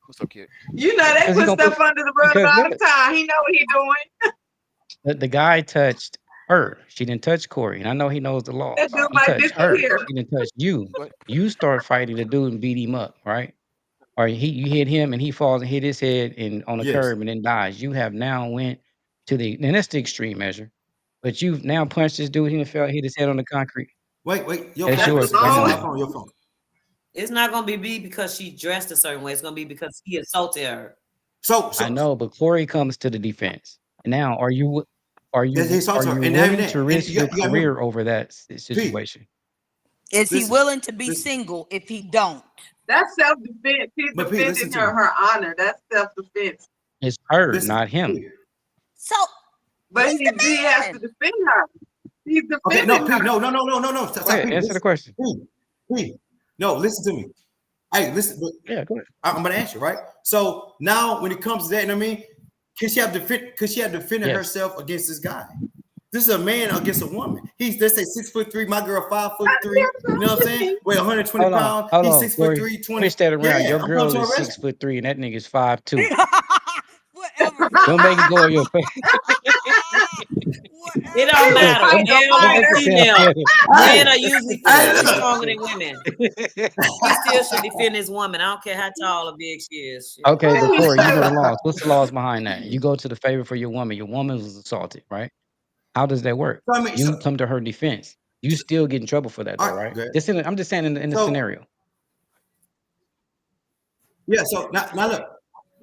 What's up, kid? You know, they Because he put gonna put stuff under the rug because all look, the time. He know what he doing. the guy touched her. She didn't touch Corey, and I know he knows the That laws. dude He might touched her. disappear. She didn't touch you. But You start fighting the dude and beat him up, right? Or you hit him and he falls and hit his head and on the Yes. curb and then dies. You have now went to the and that's the extreme measure. But you've now punched this dude. He done fell, hit his head on the concrete. Wait. Your That's That's phone. the yours Listen, right listen. now, law. My man. phone. Your phone. It's not gonna be because she dressed a certain way. It's gonna be because he assaulted her. So I so know, but Corey comes to the defense. Now, he saw are her, you and not even willing to that. And risk your you got to remember, career over that P. situation? Is he Listen, willing to be listen. single if he don't? That's self-defense. He's But P, defending listen to me. her honor. That's self-defense. It's her, Listen, not him. P. So But he's the he has to man. defend her. He's Okay, no, defending P. her. No. Go Stop, ahead, P. answer the Listen, question. P. No, listen to me. Hey, listen. Yeah, go ahead. I'm gonna answer, right? So now when it comes to that, you know what I mean? Could she have defended Yes. herself against this guy? This is a man against a woman. He's let's say 6'3", my girl 5'3". You know what I'm saying? Weigh 120 pounds. Hold He's on, Corey. 6'3", 20. Switch that around. Your Yeah, I'm coming girl to is her rescue. 6'3" and that nigga's 5'2". Whatever, Don't make it go in your face. It He don't whatever. was matter. like a Male Don't or make it fighter. sound female, Hey, men are usually hey, physically look. stronger than women. He still should defend his woman. I don't care how tall or big she is. Shit. Okay, but Corey, you know the laws. What's the laws behind that? You go to the favor for your woman. Your woman was assaulted, right? How does that work? So I mean, You come to her defense. You still get in trouble for that, all though, right, right? good. I'm just saying in the So scenario. yeah, so now look.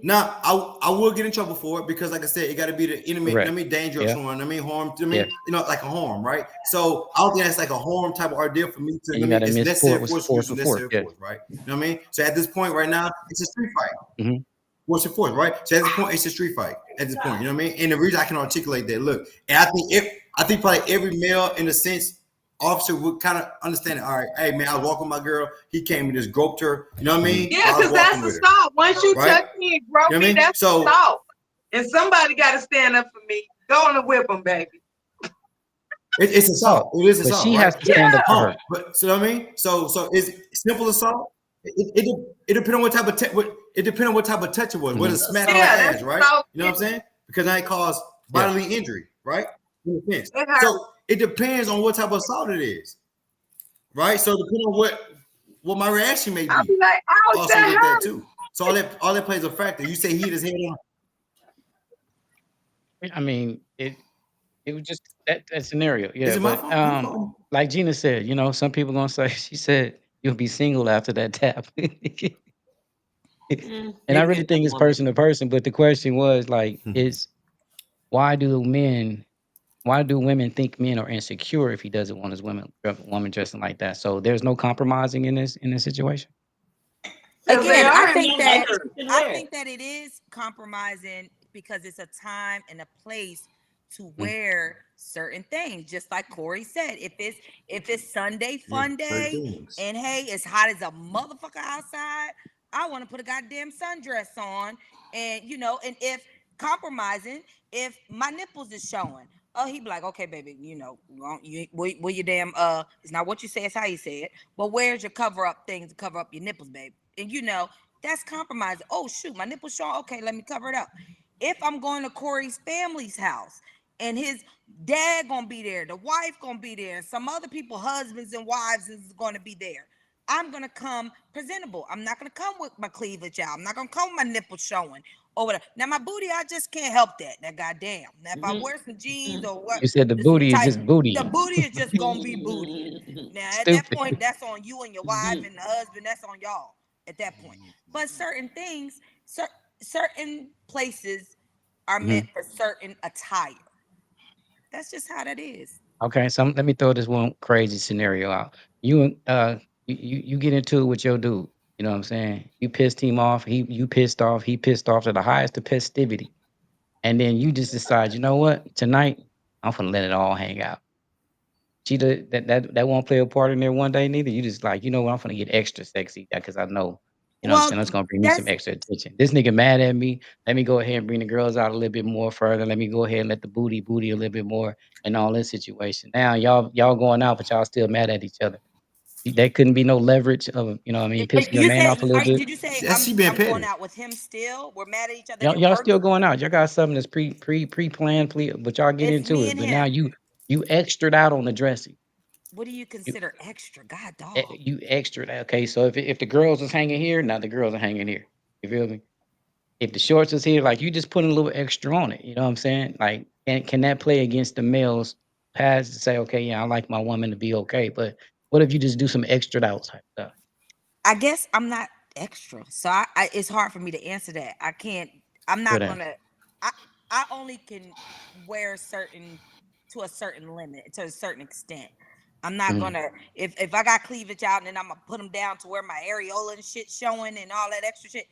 Now I will get in trouble for it because, like I said, it got to be the intimate. Correct. I mean, dangerous Yeah. one. I mean, harm. I Yeah. mean, like a harm, right? So I don't think that's like a harm type of ordeal for me to. And I you mean, got to it's miss necessary sport with force force use with force. necessary Yeah. force, right? You know what I mean? So at this point right now, it's a street fight. hmm Force with force, right? So at this point, it's a street fight. At this point, you know what I mean? And the reason I can articulate that, look, and I think probably every male in a sense officer would kind of understand it. All right, hey man, I was walking with my girl. He came and just groped her. You know what I mean? Yeah, I was because that's walking with her, assault. Once you right? touch me and grope You know what I me, mean? that's So assault. And somebody got to stand up for me. Go on and whip them, baby. it's assault. It is But assault, she has right? to stand up for Home, her. but so you know what I mean. So it's simple assault. It depends on what type of it depends on what type of touch it was. Whether Mhm. it's smack on her Yeah, ass, that's right? assault. You know what I'm saying? Because that cause Yeah. bodily injury, right? In a sense. It hurt. So it depends on what type of assault it is, right? So depending on what my reaction may I'll be, be like, ouch, also that with that hurt. too. So all that plays a factor. You say he hit his head on. I mean, it was just that scenario. Is Yeah. it my But phone? Whose phone? like Gina said, some people gonna say she said you'll be single after that tap. And I Maybe really think another it's woman. person to person, but the question was like, is why do women think men are insecure if he doesn't want his woman dressing like that? So there's no compromising in this situation. Because they Again, are Like insecure. she can I wear it. think that it is compromising because it's a time and a place to Mm. wear certain things. Just like Corey said, if it's Sunday Yeah, fun certain day things. and hey, it's hot as a motherfucker outside, I want to put a goddamn sundress on, and if compromising, if my nipples is showing. Oh, he be like, okay, baby, where your damn it's not what you say, it's how you say it. But where's your cover up things to cover up your nipples, babe? And that's compromising. Oh shoot, my nipples showing. Okay, let me cover it up. If I'm going to Corey's family's house and his dad gonna be there, the wife gonna be there, and some other people, husbands and wives, is gonna be there. I'm gonna come presentable. I'm not gonna come with my cleavage out. I'm not gonna come with my nipples showing or whatever. Now my booty, I just can't help that. That goddamn. Now if I wear some jeans or what, You said the some booty is tight, just the booty. booty is just gonna be bootying. Now at that Stupid. point, that's on you and your wife and the husband. That's on y'all at that point. But certain things, certain places are meant Mhm. for certain attire. That's just how that is. Okay, so let me throw this one crazy scenario out. You and you get into it with your dude. You know what I'm saying? You pissed him off. You pissed off. He pissed off to the highest of festivity, and then you just decide, you know what? Tonight I'm gonna let it all hang out. That won't play a part in there one day neither. You just like, you know what? I'm gonna get extra sexy because I know, you know what I'm Well, saying? That's gonna bring me some that's extra attention. This nigga mad at me. Let me go ahead and bring the girls out a little bit more further. Let me go ahead and let the booty a little bit more and all this situation. Now y'all going out, but y'all still mad at each other. There couldn't be no leverage of, you know what I mean, pissing your you man said. off a little bit. Did you say That's she being I'm going petty. out with him still? We're mad at each other. Y'all It y'all still works. going out. Y'all got something that's pre-planned, but y'all get It's into me it. and But now him. you extra'd out on the dressing. What do you consider extra? God dog. You extra. Okay, so if the girls is hanging here, now the girls are hanging here. You feel me? If the shorts is here, like you just putting a little extra on it. You know what I'm saying? Like, can that play against the males pass to say, okay, yeah, I like my woman to be okay, but what if you just do some extra out type stuff? I guess I'm not extra, so it's hard for me to answer that. I can't. I'm Good not answer. gonna. I I only can wear certain to a certain limit, to a certain extent. I'm not Mhm. gonna if I got cleavage out and then I'm gonna put them down to where my areola and shit showing and all that extra shit.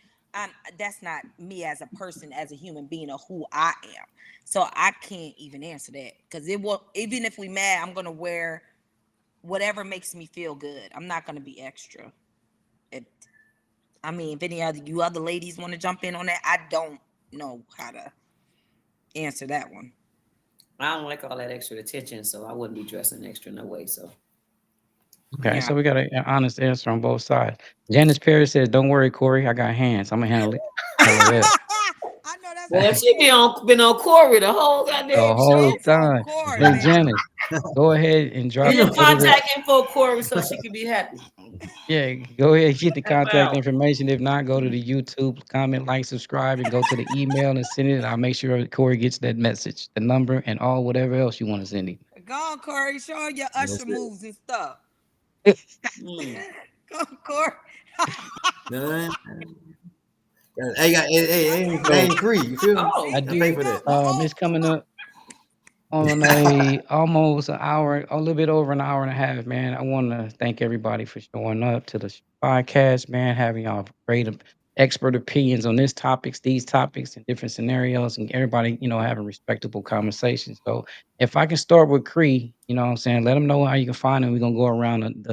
That's not me as a person, as a human being, or who I am. So I can't even answer that because it will. Even if we mad, I'm gonna wear whatever makes me feel good. I'm not gonna be extra. It, I mean, if any other you other ladies want to jump in on that, I don't know how to answer that one. I don't like all that extra attention, so I wouldn't be dressing extra no way. So Okay, Yeah. so we got an honest answer on both sides. Janice Perry says, "Don't worry, Corey, I got hands. I'm gonna handle it." LOL. I know that's well, right. she been on Corey the whole The goddamn whole show. It's on time. Corey, Hey, baby. Janice, go ahead and Get drop the whatever the contact info, Corey, so she can be happy. yeah, go ahead, get the Help contact out. information. If not, go to the YouTube, comment, like, subscribe, and go to the email and send it. I'll make sure Corey gets that message, the number, and all whatever else you want to send him. Go on, Corey. Show her your usher That's it. moves and stuff. Mm. Go on, Corey. Done. Hey, So ain't free. You feel me? Oh, I I Here pay do. you for go. that. It's coming up on a almost an hour, a little bit over an hour and a half, man. I want to thank everybody for showing up to the podcast, man. Having y'all great expert opinions on these topics, and different scenarios, and everybody, having respectable conversations. So, if I can start with Cree, you know what I'm saying, let them know how you can find them. We're gonna go around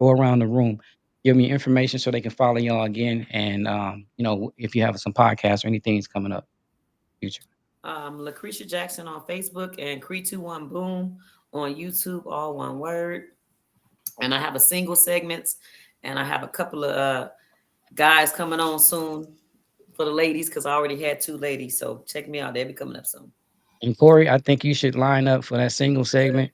go around the room. Give me information so they can follow y'all again, and if you have some podcasts or anything's coming up future. Lucretia Jackson on Facebook and Cree21 Boom on YouTube, all one word. And I have a single segments, and I have a couple of guys coming on soon for the ladies because I already had two ladies. So check me out; they'll be coming up soon. And Corey, I think you should line up for that single segment.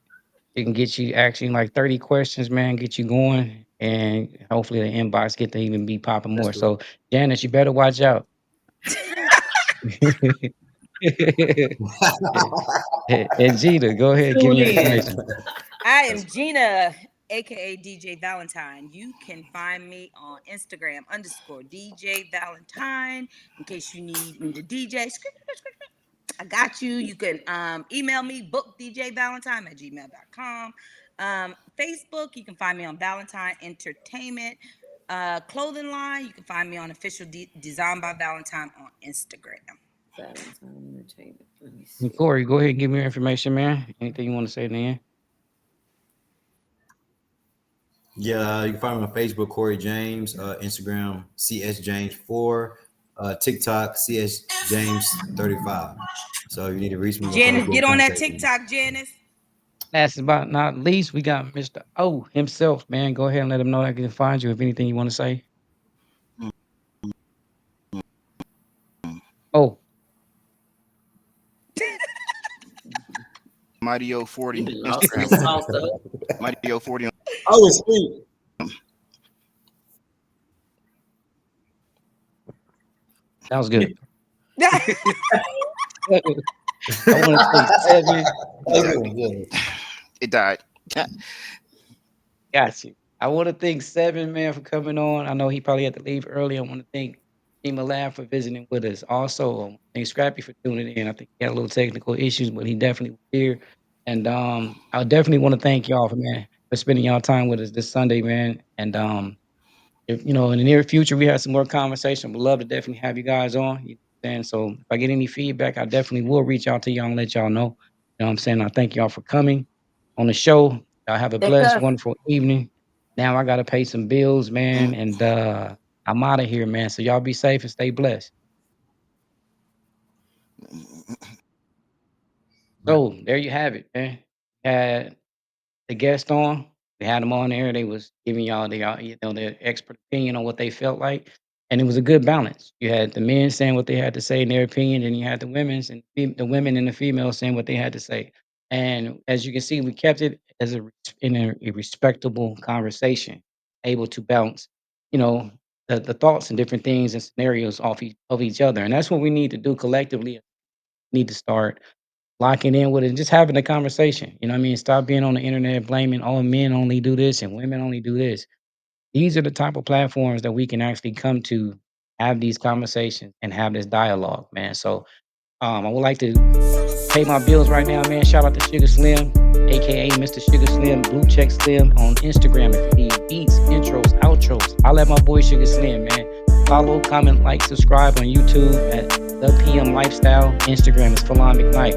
It can get you asking like 30 questions, man, get you going, and hopefully the inbox get to even be popping Let's more. do it. So, Janice, you better watch out. And Gina, go ahead, give Tune me your in. information. I am Gina, aka DJ Valentine. You can find me on Instagram _DJ Valentine in case you need me to DJ. I got you. You can email me bookdjvalentine at gmail.com. Facebook, you can find me on Valentine Entertainment. Clothing line, you can find me on official design by Valentine on Instagram. Valentine Entertainment. Let me And see. Corey, go ahead and give me your information, man. Anything you want to say in the end? Yeah, you can find me on Facebook, Corey James, Instagram, CS James 4, TikTok, CS James 35. So if you need to reach me, you can always Janice, get in get on that contact with me. TikTok, Janice. Last but not least, we got Mr. O himself, man. Go ahead and let him know that I can find you if anything you want to say. Oh, Mighty 040 You lost the Instagram. sauce, though. Mighty 040 I was asleep. That was good. I want to thank Seven. It died. Got you. I want to thank Seven, man, for coming on. I know he probably had to leave early. I want to thank Team Lab for visiting with us. Also, thank Scrappy for tuning in. I think he had a little technical issues, but he definitely was here. And I definitely want to thank y'all for spending y'all time with us this Sunday, man. And if in the near future we have some more conversation, we'd love to definitely have you guys on. You know what I'm saying? So if I get any feedback, I definitely will reach out to y'all and let y'all know. You know what I'm saying? I thank y'all for coming on the show. Y'all have a blessed, wonderful evening. Now I gotta pay some bills, man, and I'm out of here, man. So y'all be safe and stay blessed. So there you have it, man. Had the guest on. We had them on there. They was giving y'all their expert opinion on what they felt like, and it was a good balance. You had the men saying what they had to say in their opinion, and you had the women and the females saying what they had to say. And as you can see, we kept it as a respectable conversation, able to bounce, you know, the thoughts and different things and scenarios of each other. And that's what we need to do collectively. Need to start locking in with it and just having a conversation. You know what I mean? Stop being on the internet blaming, oh, men only do this and women only do this. These are the type of platforms that we can actually come to have these conversations and have this dialogue, man. So I would like to pay my bills right now, man. Shout out to Sugar Slim, aka Mr. Sugar Slim, Blue Check Slim on Instagram. If you need beats, intros, outros, I'll let my boy Sugar Slim, man. Follow, comment, like, subscribe on YouTube at The PM Lifestyle. Instagram is Phalon Mcknight.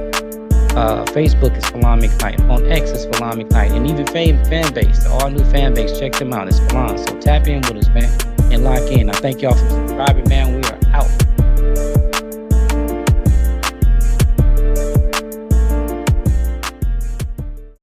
Facebook is Phalon Mcknight. On X is Phalon Mcknight. And even fan base, the all new fan base, check them out. It's Phalon. So tap in with us, man, and lock in. I thank y'all for subscribing, man. We are out.